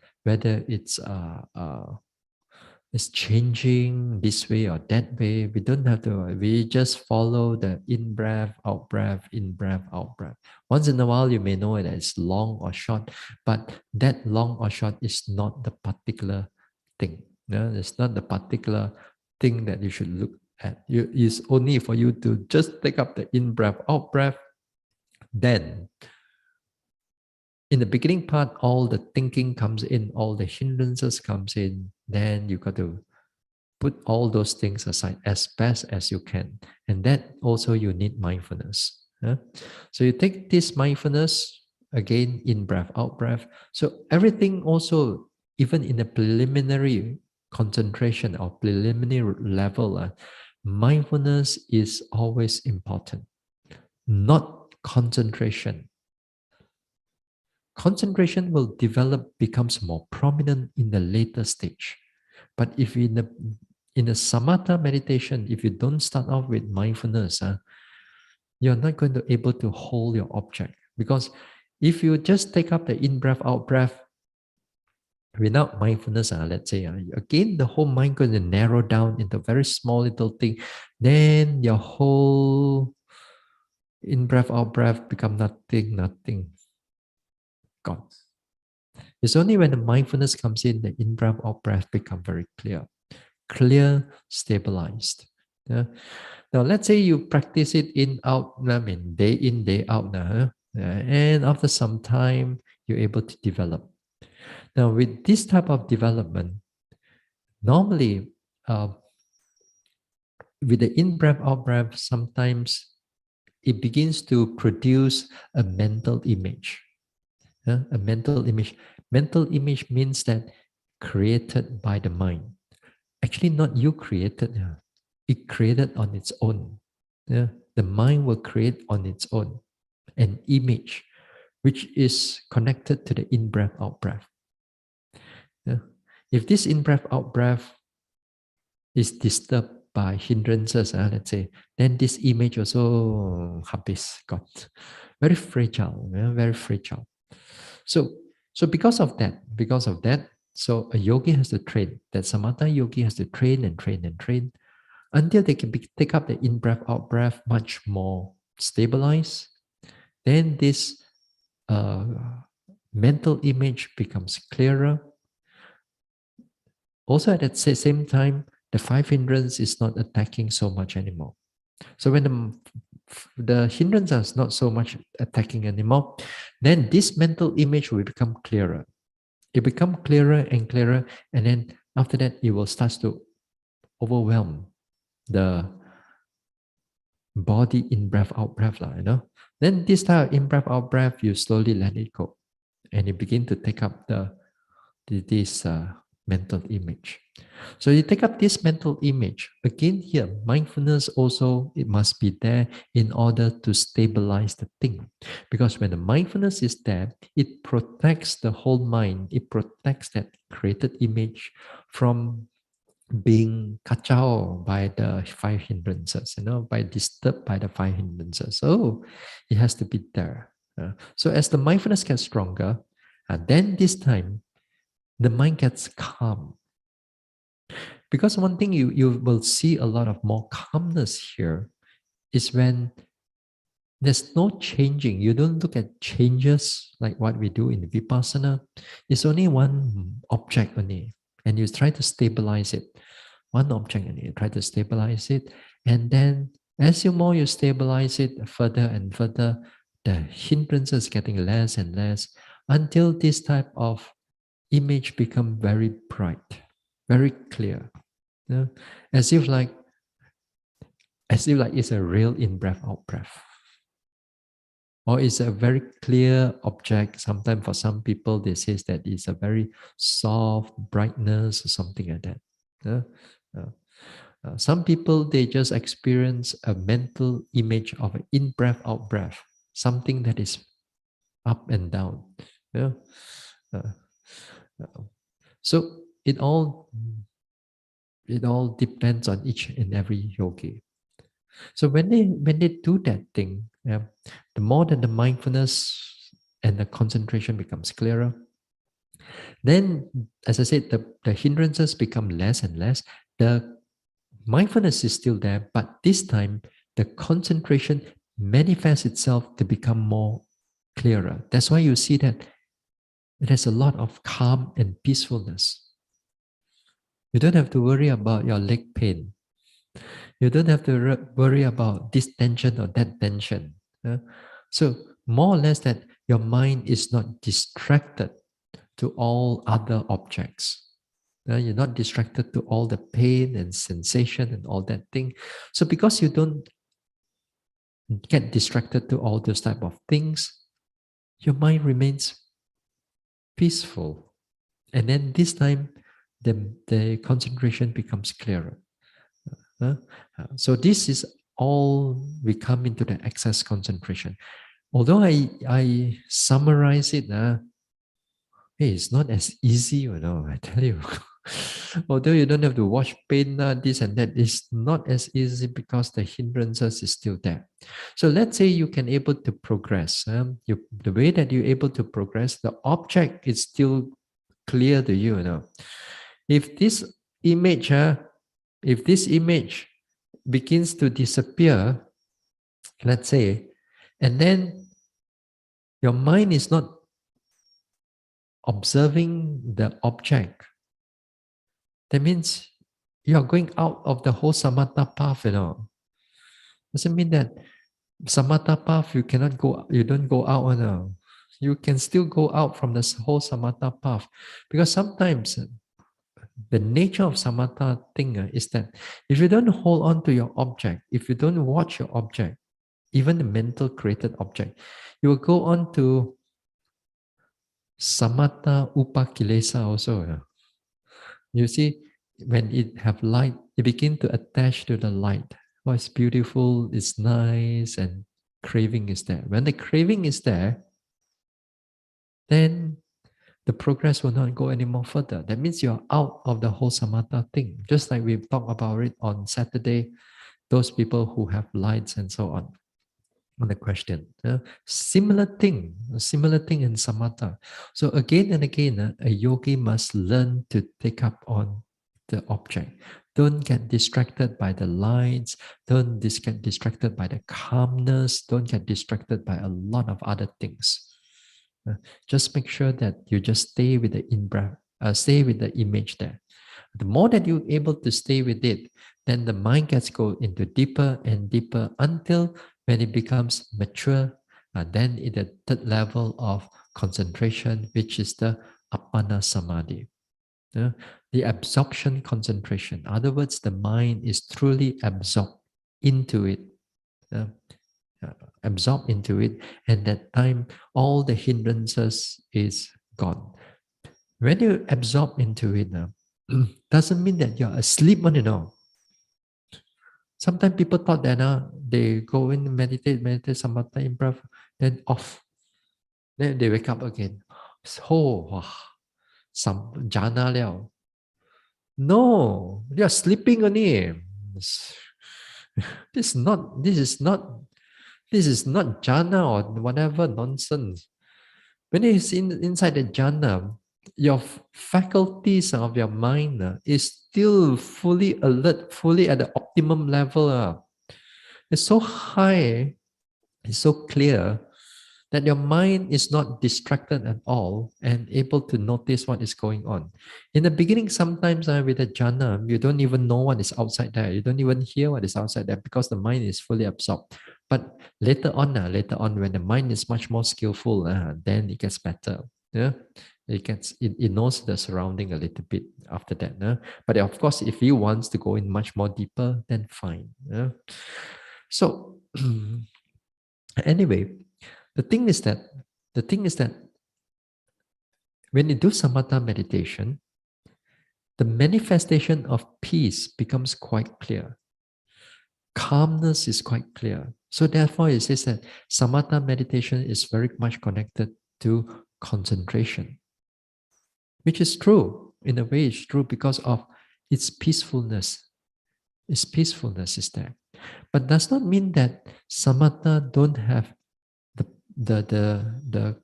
changing this way or that way. We don't have to. We just follow the in breath, out breath, in breath, out breath. Once in a while, you may know that it's long or short, but that long or short is not the particular thing. It's not the particular thing that you should look at. It's only for you to just take up the in breath, out breath. Then, in the beginning part, all the thinking comes in, all the hindrances comes in. Then you got to put all those things aside as best as you can. And that also you need mindfulness. So you take this mindfulness, again, in breath, out breath. So everything also, even in the preliminary concentration or preliminary level, mindfulness is always important, not concentration. Concentration will becomes more prominent in the later stage. But if in a samatha meditation, if you don't start off with mindfulness, you're not going to able to hold your object. Because if you just take up the in-breath, out-breath without mindfulness, let's say, again, the whole mind going to narrow down into a very small little thing. Then your whole In breath, out breath become nothing, nothing, gone. It's only when the mindfulness comes in breath, out breath become very clear, stabilized. Yeah. Now, let's say you practice it out, I mean, day in, day out now, huh? And after some time, you're able to develop. Now, with this type of development, normally, uh, with the in breath, out breath, sometimes it begins to produce a mental image. A mental image. Mental image means that created by the mind. Actually, not you created. It created on its own. Yeah? The mind will create on its own an image which is connected to the in breath, out breath. Yeah? If this in breath, out breath is disturbed by hindrances, let's say, then this image also habis, got very fragile, very fragile. So because of that, so a yogi has to train. That samatha yogi has to train and train and train until they can take up the in breath, out breath much more stabilized. Then this uh, mental image becomes clearer. Also, at the same time, the five hindrance is not attacking so much anymore. So when the hindrance is not so much attacking anymore, then this mental image will become clearer. It become clearer and clearer, and then after that, it will start to overwhelm the body in breath, out breath, Then this type of in breath, out breath, you slowly let it go, and you begin to take up this mental image. So you take up this mental image. Again here, mindfulness also, it must be there in order to stabilize the thing. Because when the mindfulness is there, it protects the whole mind. It protects that created image from being kacau by the five hindrances, by disturbed by the five hindrances. So it has to be there. So as the mindfulness gets stronger, then this time the mind gets calm. Because one thing you will see a lot of more calmness here is when there's no changing. You don't look at changes like what we do in Vipassana. It's only one object only, and you try to stabilize it. One object and you try to stabilize it. And then as you stabilize it further and further, the hindrances getting less and less until this type of image become very bright, very clear. Yeah? As if like it's a real in-breath, out-breath. Or it's a very clear object. Sometimes for some people, they say that it's a very soft brightness or something like that. Yeah? Some people, they just experience a mental image of an in-breath, out-breath, something that is up and down. Yeah? Uh, uh, so it all depends on each and every yogi. So when they do that thing, the more that the mindfulness and the concentration becomes clearer, then as I said, the hindrances become less and less. The mindfulness is still there, but this time the concentration manifests itself to become more clearer. That's why you see that there's a lot of calm and peacefulness. You don't have to worry about your leg pain. You don't have to worry about this tension or that tension. So more or less that your mind is not distracted to all other objects. You're not distracted to all the pain and sensation and all that thing. So because you don't get distracted to all those type of things, your mind remains peaceful. And then this time, the concentration becomes clearer. So this is all we come into the excess concentration. Although I summarize it, hey, it's not as easy, I tell you. Although you don't have to watch pain, this and that, it's not as easy because the hindrances is still there. So let's say you can able to progress. The way that you're able to progress, the object is still clear to you, If this image, if this image begins to disappear, let's say, And then your mind is not observing the object. That means you are going out of the whole samatha path, Doesn't mean that samatha path you don't go out, You can still go out from this whole samatha path. Because sometimes the nature of samatha thing is that if you don't hold on to your object, if you don't watch your object, even the mental created object, you will go on to samatha upakilesa also. You see, when it have light, it begin to attach to the light. Oh, it's beautiful, it's nice, and craving is there. When the craving is there, then the progress will not go any more further. That means you're out of the whole samatha thing. Just like we talked about it on Saturday, those people who have lights and so on the question. Similar thing in samatha. So again and again, a yogi must learn to take up on the object. Don't get distracted by the lights. Don't get distracted by the calmness. Don't get distracted by a lot of other things. Just make sure that you just stay with the in-breath, stay with the image there. The more that you're able to stay with it, then the mind gets go into deeper and deeper until when it becomes mature, then in the third level of concentration, which is the appana samadhi. The absorption concentration. In other words, the mind is truly absorbed into it. Uh, absorbed into it, and that time all the hindrances is gone. When you absorb into it, doesn't mean that you're asleep, Sometimes people thought that they go in meditate, samatha, in-breath, then off. Then they wake up again. Oh, wow, some jhana liao. No, they are sleeping only. This is not. This is not. This is not jhana or whatever nonsense. When it's inside the jhana, your faculties of your mind is still fully alert, fully at the optimum level. It's so high, it's so clear that your mind is not distracted at all and able to notice what is going on. In the beginning, sometimes with the jhana, you don't even know what is outside there. You don't even hear what is outside there because the mind is fully absorbed. But later on, when the mind is much more skillful, then it gets better. Yeah, it knows the surrounding a little bit after that. But of course, if he wants to go in much more deeper, then fine. So anyway, the thing is that when you do samatha meditation, the manifestation of peace becomes quite clear. Calmness is quite clear. So therefore, it says that samatha meditation is very much connected to concentration, which is true. In a way, it's true because of its peacefulness. Its peacefulness is there. But does not mean that samatha don't have the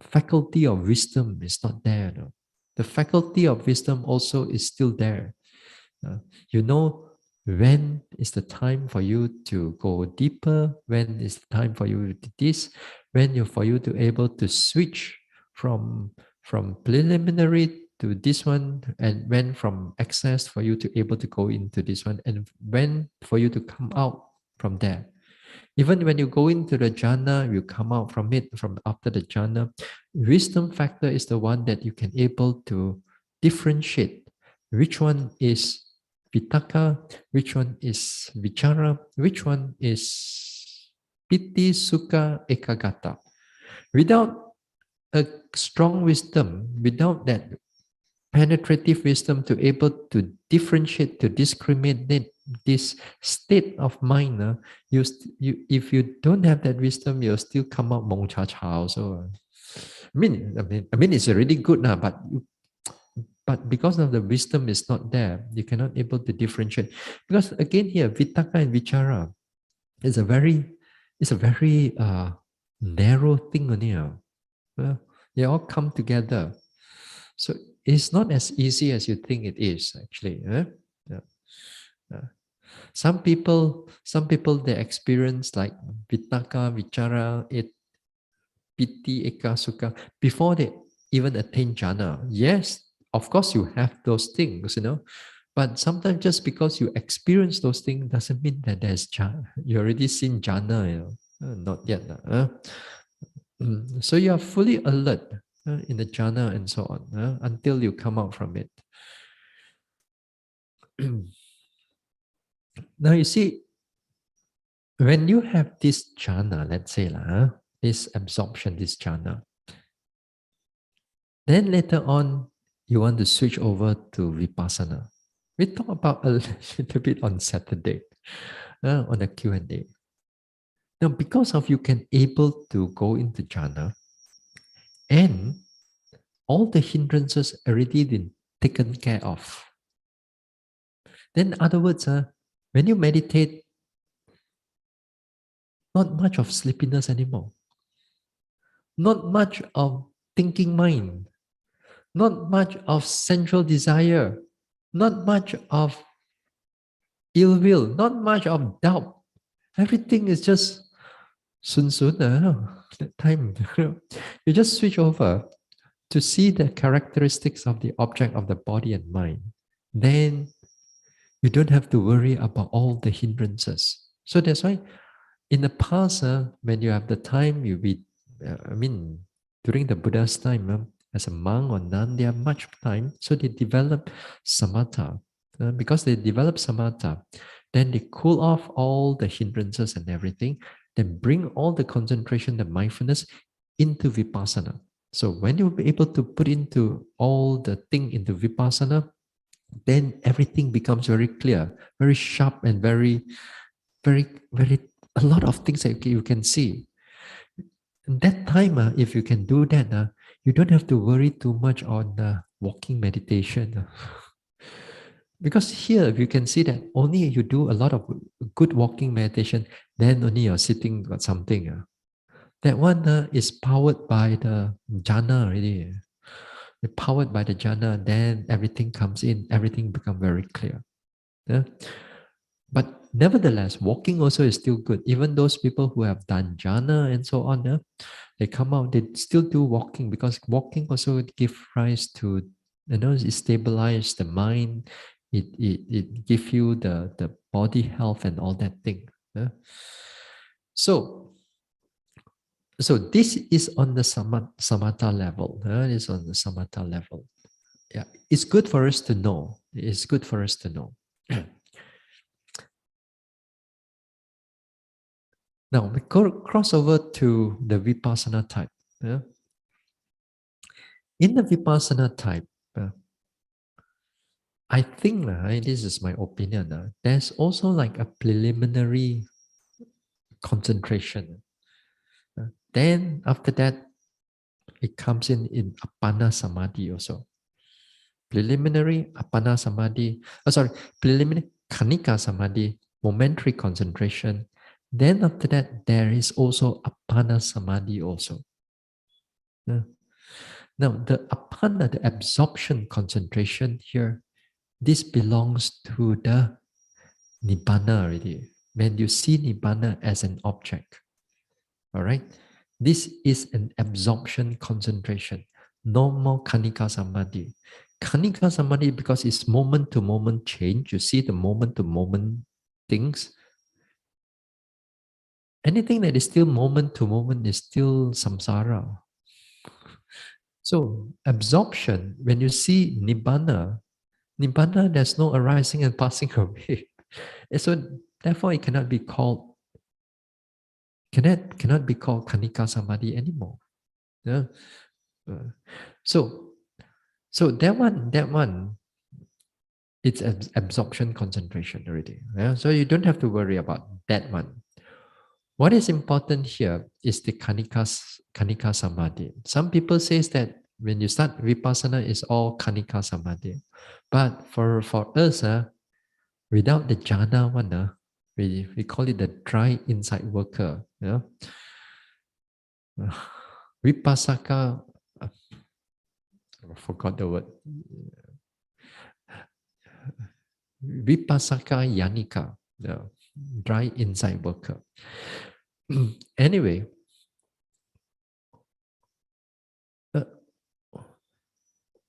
faculty of wisdom is not there. No? The faculty of wisdom also is still there. You know when is the time for you to go deeper, when is the time for you to this, for you to able to switch from preliminary to this one, and when from excess for you to able to go into this one, and when for you to come out from there. Even when you go into the jhana, you come out from it from after the jhana. Wisdom factor is the one that you can able to differentiate which one is vitaka, which one is vichara, which one is piti, sukha, ekagata. Without a strong wisdom, without that penetrative wisdom to able to differentiate, to discriminate this state of mind, if you don't have that wisdom, you'll still come out mong cha cha also. I mean, it's already good now, but because of the wisdom is not there, you cannot able to differentiate. Because again here, vitaka and vichara is a very narrow thing only. They all come together. So it's not as easy as you think it is, actually. Yeah. Some people they experience like vitaka, vichara, piti, eka, sukha before they even attain jhana. Yes, of course you have those things, but sometimes just because you experience those things doesn't mean that there's jhana. You already seen jhana, not yet. So you are fully alert in the jhana and so on until you come out from it. Now you see, when you have this jhana, let's say this absorption, this jhana, then later on you want to switch over to vipassana. We talk about a little bit on Saturday on the Q&A. Now, because of you can able to go into jhana and all the hindrances already been taken care of. Then, in other words, when you meditate, not much of sleepiness anymore, not much of thinking mind, not much of sensual desire, not much of ill will, not much of doubt. Everything is just sun sun. That time, you just switch over to see the characteristics of the object of the body and mind. Then you don't have to worry about all the hindrances. So that's why in the past, when you have the time, during the Buddha's time, as a monk or nun, they have much time. So they develop samatha. Because they develop samatha, then they cool off all the hindrances and everything, then bring all the concentration, the mindfulness into vipassana. So when you're able to put into all the thing into vipassana, then everything becomes very clear, very sharp, and very, very, very, a lot of things that you can see. And that time, if you can do that, you don't have to worry too much on walking meditation. Because here, you can see that only you do a lot of good walking meditation, then only you're sitting got something. That one is powered by the jhana already. Powered by the jhana, then everything comes in, everything becomes very clear. Yeah? But nevertheless, walking also is still good. Even those people who have done jhana and so on, they come out, they still do walking because walking also give rise to, it stabilize the mind, it give you the body health and all that thing. Yeah? So, so this is on the samatha level. It's on the samatha level. Yeah, it's good for us to know. It's good for us to know. Now we cross over to the vipassana type. Yeah? In the vipassana type, I think this is my opinion. There's also like a preliminary concentration. Then after that, it comes in appana samadhi also. Preliminary appana samadhi. Preliminary kanika samadhi, momentary concentration. Then after that, there is also appana samadhi also. Yeah. Now, the appana, the absorption concentration here, this belongs to the nibbana already. When you see nibbana as an object, all right? This is an absorption concentration. No more kanika samadhi. Kanika samadhi, because it's moment to moment change, you see the moment to moment things. Anything that is still moment to moment is still samsara. So, absorption, when you see nibbana, there's no arising and passing away. And so, therefore, it cannot be called kanika samadhi anymore. Yeah. Uh, so, so that one, it's absorption concentration already. Yeah? So you don't have to worry about that one. What is important here is the kanika samadhi. Some people says that when you start vipassana, it's all kanika samadhi. But for us, without the jhana one, we call it the dry inside worker. Yeah? Vipassaka, I forgot the word. Vipasaka Yanika, the dry insight worker. Anyway, uh,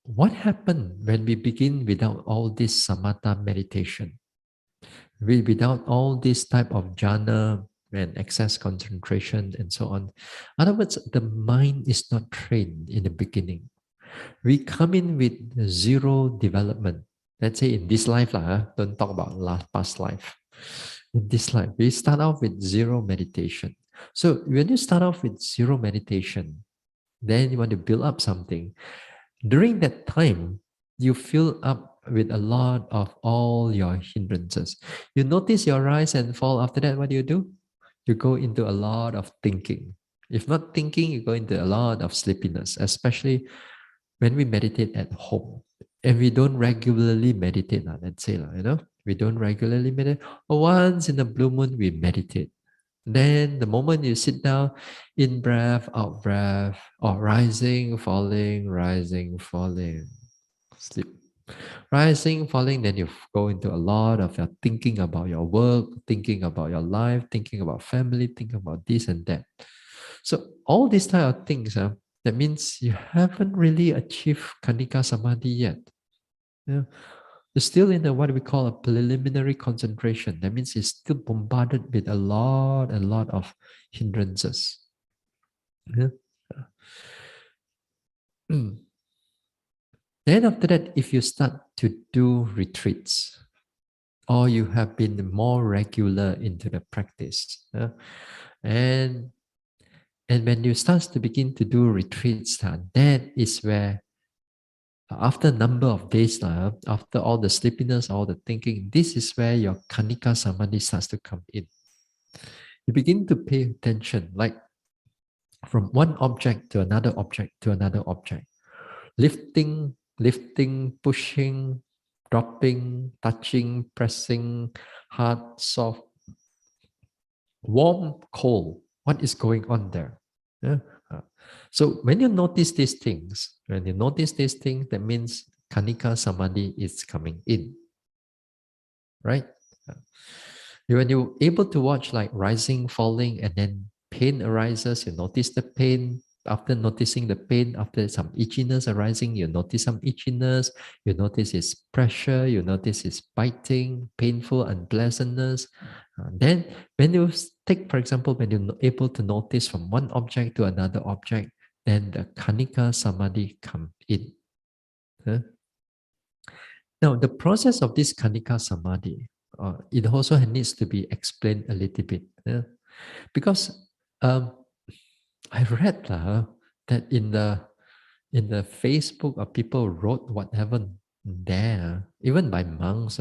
what happened when we begin without all this samatha meditation? Without all this type of jhana and excess concentration and so on. In other words, the mind is not trained in the beginning. We come in with zero development. Let's say in this life, don't talk about past life. In this life, we start off with zero meditation. So when you start off with zero meditation, then you want to build up something. During that time, you fill up with a lot of all your hindrances. You notice your rise and fall. After that, what do? You go into a lot of thinking. If not thinking, you go into a lot of sleepiness, especially when we meditate at home. And we don't regularly meditate, let's say, we don't regularly meditate. Once in a blue moon, we meditate. Then the moment you sit down, in breath, out breath, or rising, falling, sleep. Rising, falling, then you go into a lot of your thinking about your work, thinking about your life, thinking about family, thinking about this and that. So all these type of things, that means you haven't really achieved Kanika Samadhi yet. Yeah. You're still in what we call a preliminary concentration. That means it's still bombarded with a lot of hindrances. Yeah. Then after that, if you start to do retreats, or you have been more regular into the practice, and when you start to begin to do retreats, that is where after a number of days, after all the sleepiness, all the thinking, this is where your Kanika Samadhi starts to come in. You begin to pay attention, like from one object to another object to another object. Lifting, pushing, dropping, touching, pressing, hard, soft, warm, cold. What is going on there? Yeah. So when you notice these things, that means Kanika Samadhi is coming in, right? When you're able to watch like rising, falling, and then pain arises, you notice the pain. After noticing the pain, after some itchiness arising, you notice some itchiness, you notice its pressure, you notice its biting, painful, unpleasantness. Then when you take, for example, when you're able to notice from one object to another object, then the Kanika Samadhi come in. Huh? Now, the process of this Kanika Samadhi, it also needs to be explained a little bit. Because I read that in the Facebook, people wrote whatever there, even by monks.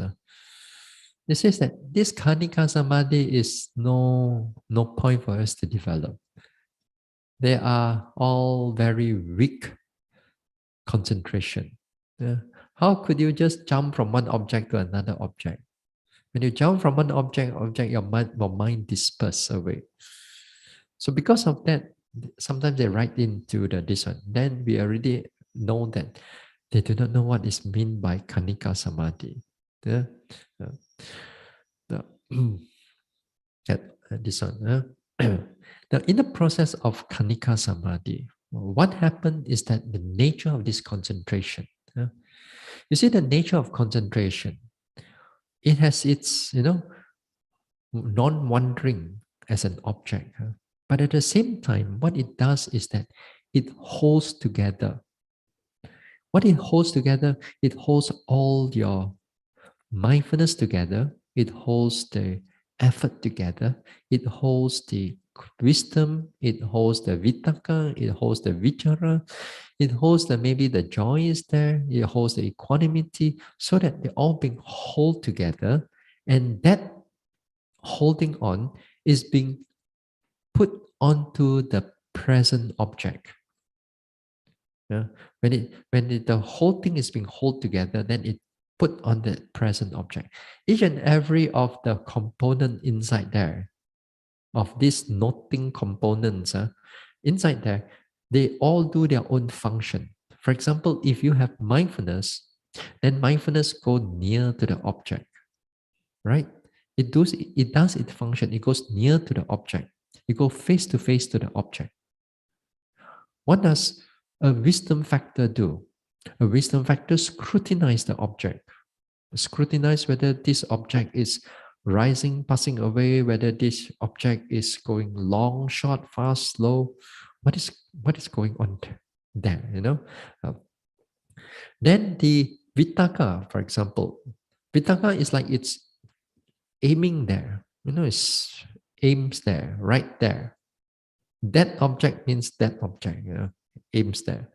It says that this Kanika Samadhi is no point for us to develop. They are all very weak concentration. Yeah. How could you just jump from one object to another object? When you jump from one object, your mind disperses away. So because of that, sometimes they write into this one. Then we already know that they do not know what is meant by Kanika Samadhi. Yeah. Yeah. This one. Now, in the process of Kanika Samadhi, what happened is that the nature of this concentration. You see, the nature of concentration, it has its, non-wandering as an object. But at the same time, what it does is that it holds together. What it holds together, it holds all your mindfulness together, it holds the effort together, it holds the wisdom, it holds the vitaka, it holds the vichara, it holds the maybe the joy is there, it holds the equanimity, so that they all being held together, and that holding on is being put onto the present object. Yeah? The whole thing is being held together, then it put on the present object. Each and every of the component inside there, of these noting components, inside there, they all do their own function. For example, if you have mindfulness, then mindfulness go near to the object. right? It does its function. It goes near to the object. It goes face to face to the object. What does a wisdom factor do? A wisdom factor scrutinizes the object, scrutinize whether this object is rising, passing away, whether this object is going long, short, fast, slow. What is going on there? Uh, then the vitaka, for example, vitaka is like it's aiming there. It's aims there, right there. That object means that object. Aims there.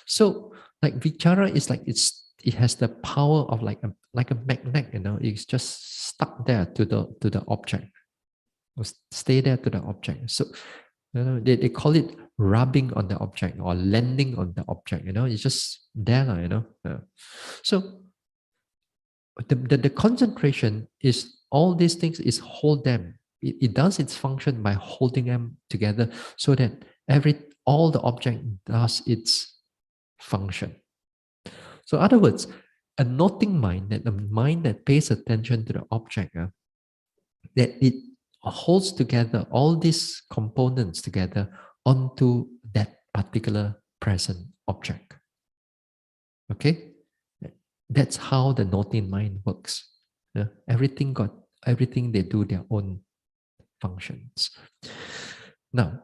So like vichara is like it has the power of like a magnet. It's just stuck there to the object. Stay there to the object. So they call it rubbing on the object or landing on the object. It's just there. So the concentration is all these things is hold them. It does its function by holding them together so that all the object does its function. So in other words, a noting mind, that the mind that pays attention to the object, that it holds together all these components together onto that particular present object. Okay? That's how the noting mind works. Everything they do their own functions. Now,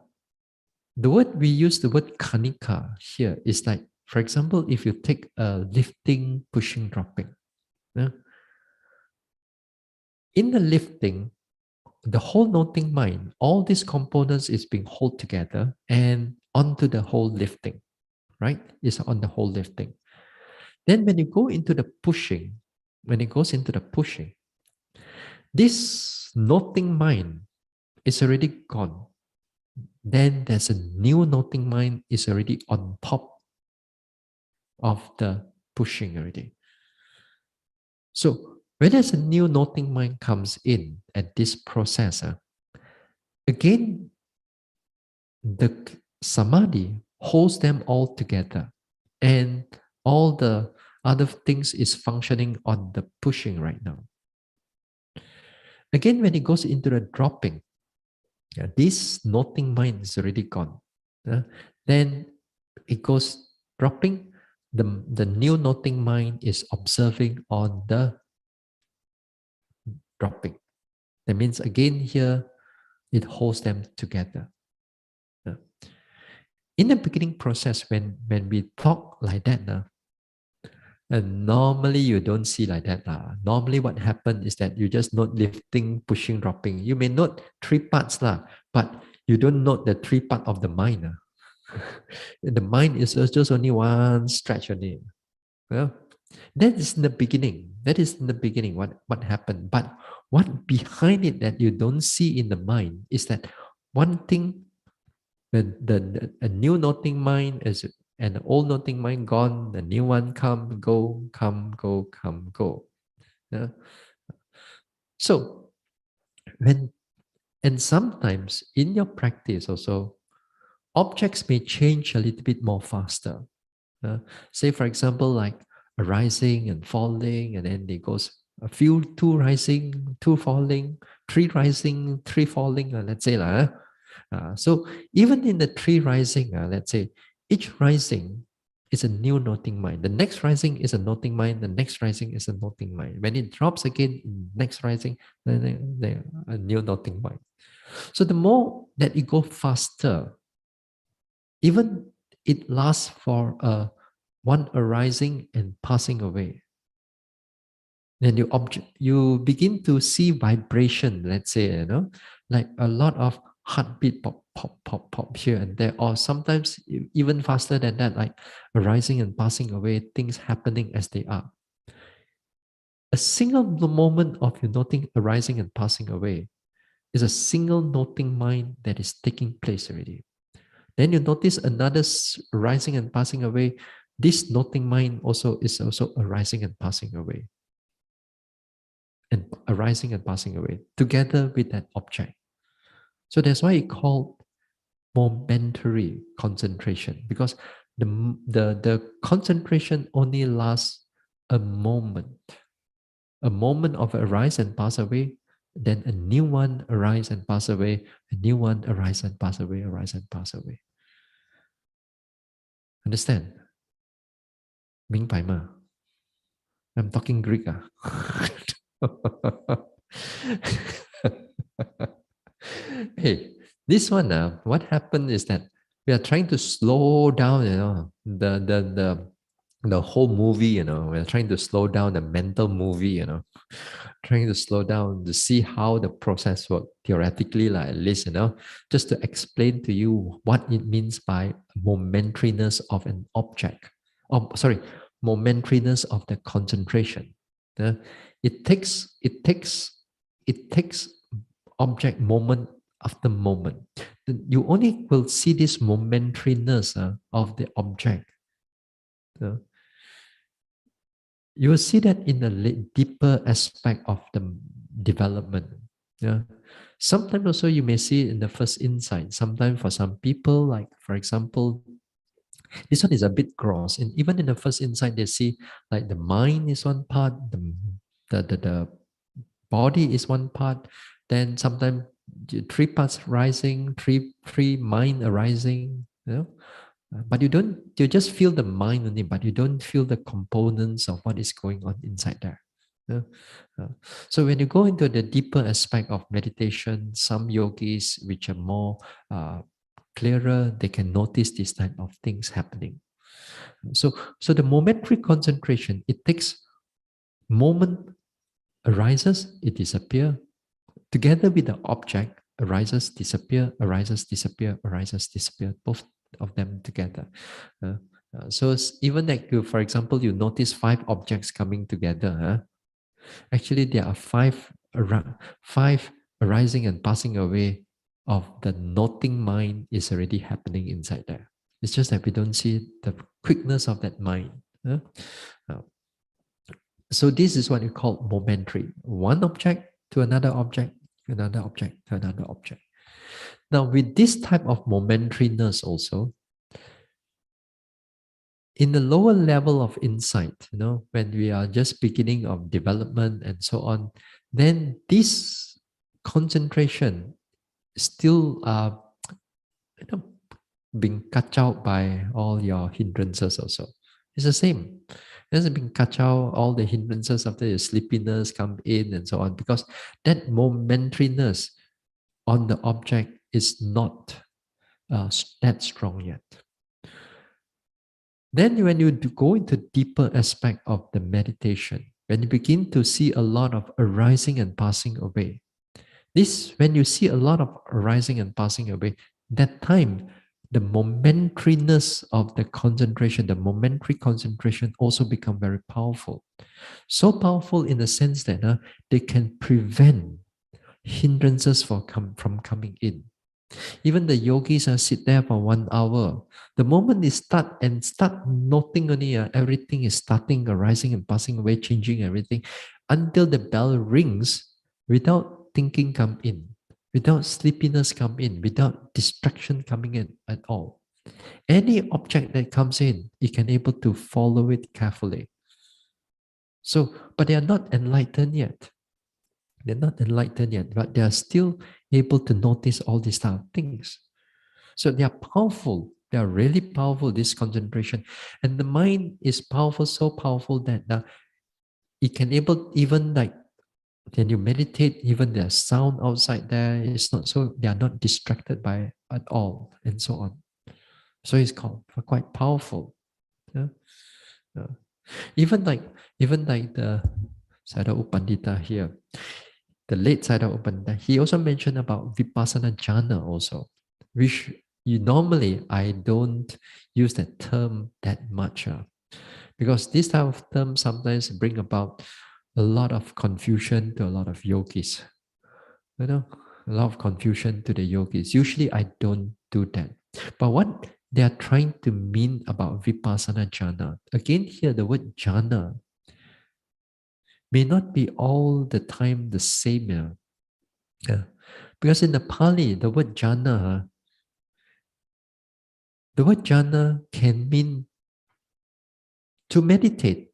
we use the word kanika here is like, for example, if you take a lifting, pushing, dropping. In the lifting, the whole noting mind, all these components is being held together and onto the whole lifting, right? Is on the whole lifting. Then when you go into the pushing, this noting mind is already gone. Then there's a new noting mind is already on top of the pushing already. So when there's a new noting mind comes in at this process, again, the samadhi holds them all together and all the other things is functioning on the pushing right now. Again, when it goes into the dropping, this noting mind is already gone. Then it goes dropping, the new noting mind is observing on the dropping. That means again here, it holds them together. In the beginning process, when we talk like that, and normally you don't see like that. Normally what happens is that you just note lifting, pushing, dropping. You may note three parts, but you don't note the three part of the mind. The mind is just only one stretch only. That is in the beginning. What happened. But what behind it that you don't see in the mind is that one thing, a new noting mind is and the old noting mind gone, the new one come, go, come, go, come, go. Yeah? So and sometimes in your practice also, objects may change a little bit more faster. Say for example, like arising and falling, and then it goes two rising, two falling, three rising, three falling, let's say. So even in the three rising, let's say, each rising is a new noting mind. The next rising is a noting mind. The next rising is a noting mind. When it drops again, next rising, then a new noting mind. So the more that it goes faster, even it lasts for one arising and passing away. Then you begin to see vibration, let's say, like a lot of heartbeat pop, pop, pop, pop here and there, or sometimes even faster than that, like arising and passing away, things happening as they are. A single moment of you noting arising and passing away is a single noting mind that is taking place already. Then you notice another arising and passing away. This noting mind is also arising and passing away. And arising and passing away together with that object. So that's why it's called momentary concentration, because the concentration only lasts a moment. A moment of arise and pass away, then a new one arise and pass away, a new one arise and pass away, arise and pass away. Understand? 明白吗? I'm talking Greek. Hey, this one, what happened is that we are trying to slow down, the whole movie, we're trying to slow down the mental movie, trying to slow down to see how the process works theoretically, like at least, just to explain to you what it means by momentariness of an object. Oh, sorry, momentariness of the concentration. It takes object moment after moment. You only will see this momentariness of the object. You will see that in a deeper aspect of the development. Yeah. Sometimes also you may see it in the first insight. Sometimes for some people, like for example, this one is a bit gross. And even in the first insight, they see like the mind is one part, the body is one part. Then sometimes three parts rising, three mind arising. But you just feel the mind only, but you don't feel the components of what is going on inside there. Yeah. So when you go into the deeper aspect of meditation, some yogis which are more clearer, they can notice this type of things happening. So the momentary concentration, it takes moment arises, it disappear, together with the object arises, disappear, arises, disappear, arises, disappear, both of them together. So even like you, for example, you notice 5 objects coming together. Actually, there are five arising and passing away of the noting mind is already happening inside there. It's just that we don't see the quickness of that mind. Uh, so this is what you call momentary. One object to another object, to another object, to another object. Now, with this type of momentariness also, in the lower level of insight, when we are just beginning of development and so on, then this concentration still being cut out by all your hindrances also. It's the same. It hasn't been cut out, all the hindrances after your sleepiness come in and so on, because that momentariness on the object is not that strong yet. Then when you go into deeper aspect of the meditation, when you begin to see a lot of arising and passing away, when you see a lot of arising and passing away, that time, the momentariness of the concentration, the momentary concentration also become very powerful. So powerful in the sense that they can prevent hindrances from coming in. Even the yogis sit there for 1 hour. The moment they start noting only, everything is starting, arising and passing away, changing everything, until the bell rings, without thinking come in, without sleepiness come in, without distraction coming in at all. Any object that comes in, you can able to follow it carefully. So, but they are not enlightened yet. They're not enlightened yet, but they are still able to notice all these type of things. So they are powerful. They are really powerful, this concentration. And the mind is powerful, so powerful that it can able, even like when you meditate, even there's sound outside there, it's not so, they are not distracted by at all, and so on. So it's quite powerful. Yeah? Yeah. Even like the Sayadaw U Pandita here, the late Sayadaw U Pandita, he also mentioned about Vipassana jhana also, which I don't use that term that much, because this type of term sometimes bring about a lot of confusion to a lot of yogis. A lot of confusion to the yogis. Usually I don't do that. But what they are trying to mean about Vipassana jhana, again here the word jhana may not be all the time the same. Yeah. Because in the Pali, the word jhana can mean to meditate,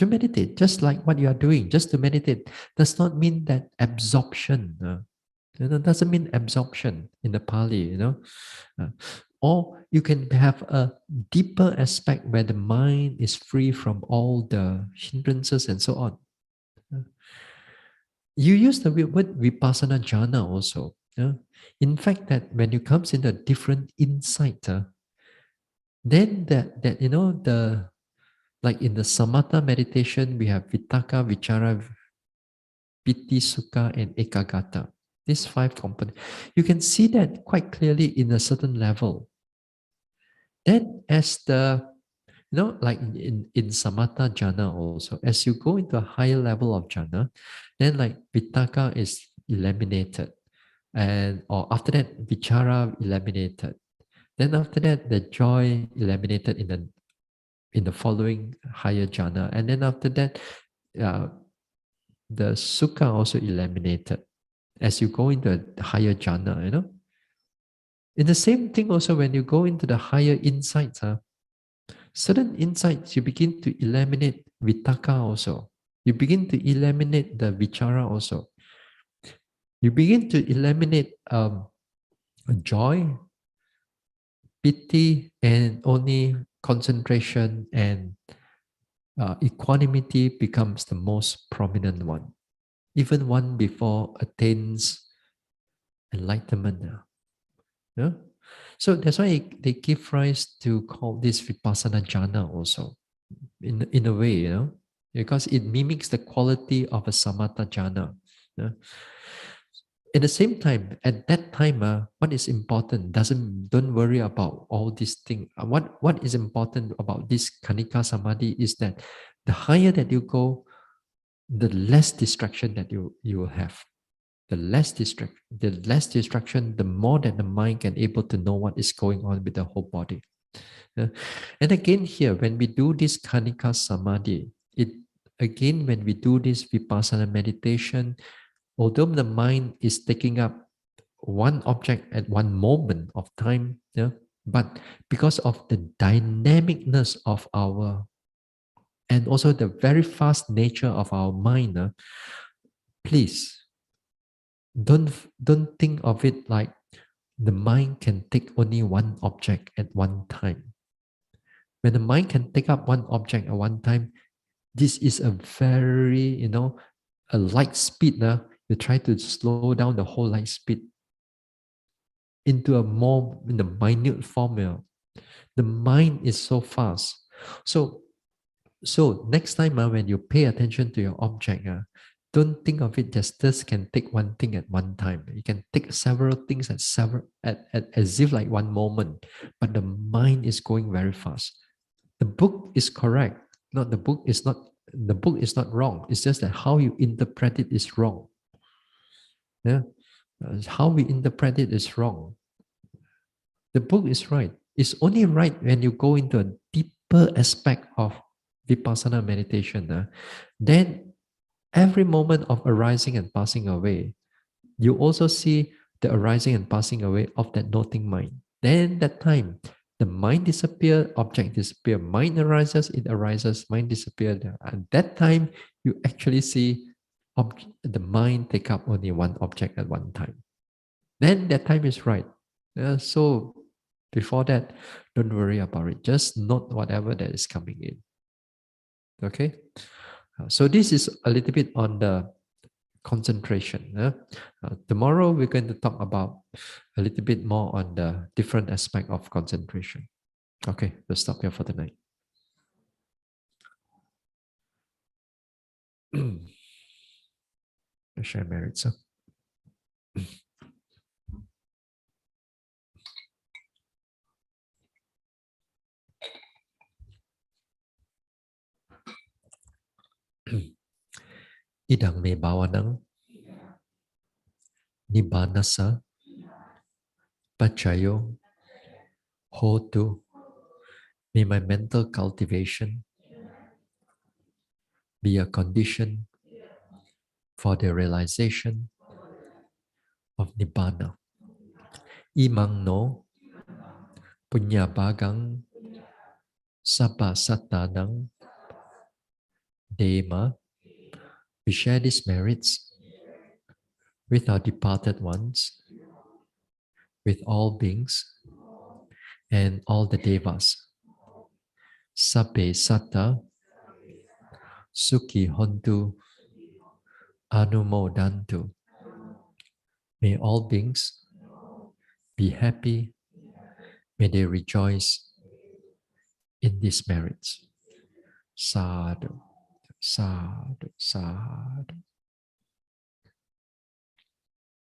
To meditate, just like what you are doing, just to meditate, does not mean that absorption. Doesn't mean absorption in the Pali, Uh, or you can have a deeper aspect where the mind is free from all the hindrances and so on. Uh, You use the word vipassana jhana also. In fact, that when it comes in a different insight, then that the like in the samatha meditation, we have vitaka, vichara, piti, sukha, and ekagata. These 5 components. You can see that quite clearly in a certain level. Then as like in samatha jhana also, as you go into a higher level of jhana, then like vitaka is eliminated. And or after that, vichara eliminated. Then after that, the joy eliminated in the following higher jhana. And then after that, uh, the sukha also eliminated as you go into a higher jhana. In the same thing also, when you go into the higher insights, certain insights you begin to eliminate vitaka also. You begin to eliminate the vichara also. You begin to eliminate joy, pity, and only concentration and equanimity becomes the most prominent one. Even one before attains enlightenment. Yeah? So that's why they give rise to call this vipassana jhana also, in a way, because it mimics the quality of a samatha jhana. Yeah? At the same time, at that time, what is important don't worry about all these things. What is important about this kanika samadhi is that the higher that you go, the less distraction that you will have. The less distraction, the more that the mind can able to know what is going on with the whole body. And again here, when we do this kanika samadhi, when we do this vipassana meditation, although the mind is taking up one object at one moment of time, but because of the dynamicness of our and also the very fast nature of our mind, please don't think of it like the mind can take only one object at one time. When the mind can take up one object at one time, this is a very, a light speed. You try to slow down the whole light speed into a more in the minute form. The mind is so fast. So next time when you pay attention to your object, don't think of it just this can take one thing at one time. You can take several things at as if like one moment, but the mind is going very fast. The book is correct. Not the book is not the book is not wrong. It's just that how you interpret it is wrong. Yeah. How we interpret it is wrong. The book is right. It's only right when you go into a deeper aspect of vipassana meditation. Then every moment of arising and passing away, you also see the arising and passing away of that noting mind. Then that time, the mind disappear, object disappear, mind arises, mind disappear. At that time, you actually see the mind take up only one object at one time. Then that time is right. So before that, don't worry about it. Just note whatever that is coming in. Okay. So this is a little bit on the concentration. Tomorrow we're going to talk about a little bit more on the different aspect of concentration. Okay, we'll stop here for the night. I share merits. Idang me bawanang nibbanasa pachayo hotu. May my mental cultivation be a condition for the realization of Nibbana. Imang no punyabagang sabba satanang Dhamma, we share these merits with our departed ones, with all beings, and all the devas. Sabbe satta sukhi hontu anumodantu. May all beings be happy. May they rejoice in these merits. Sadhu, sadhu, sadhu.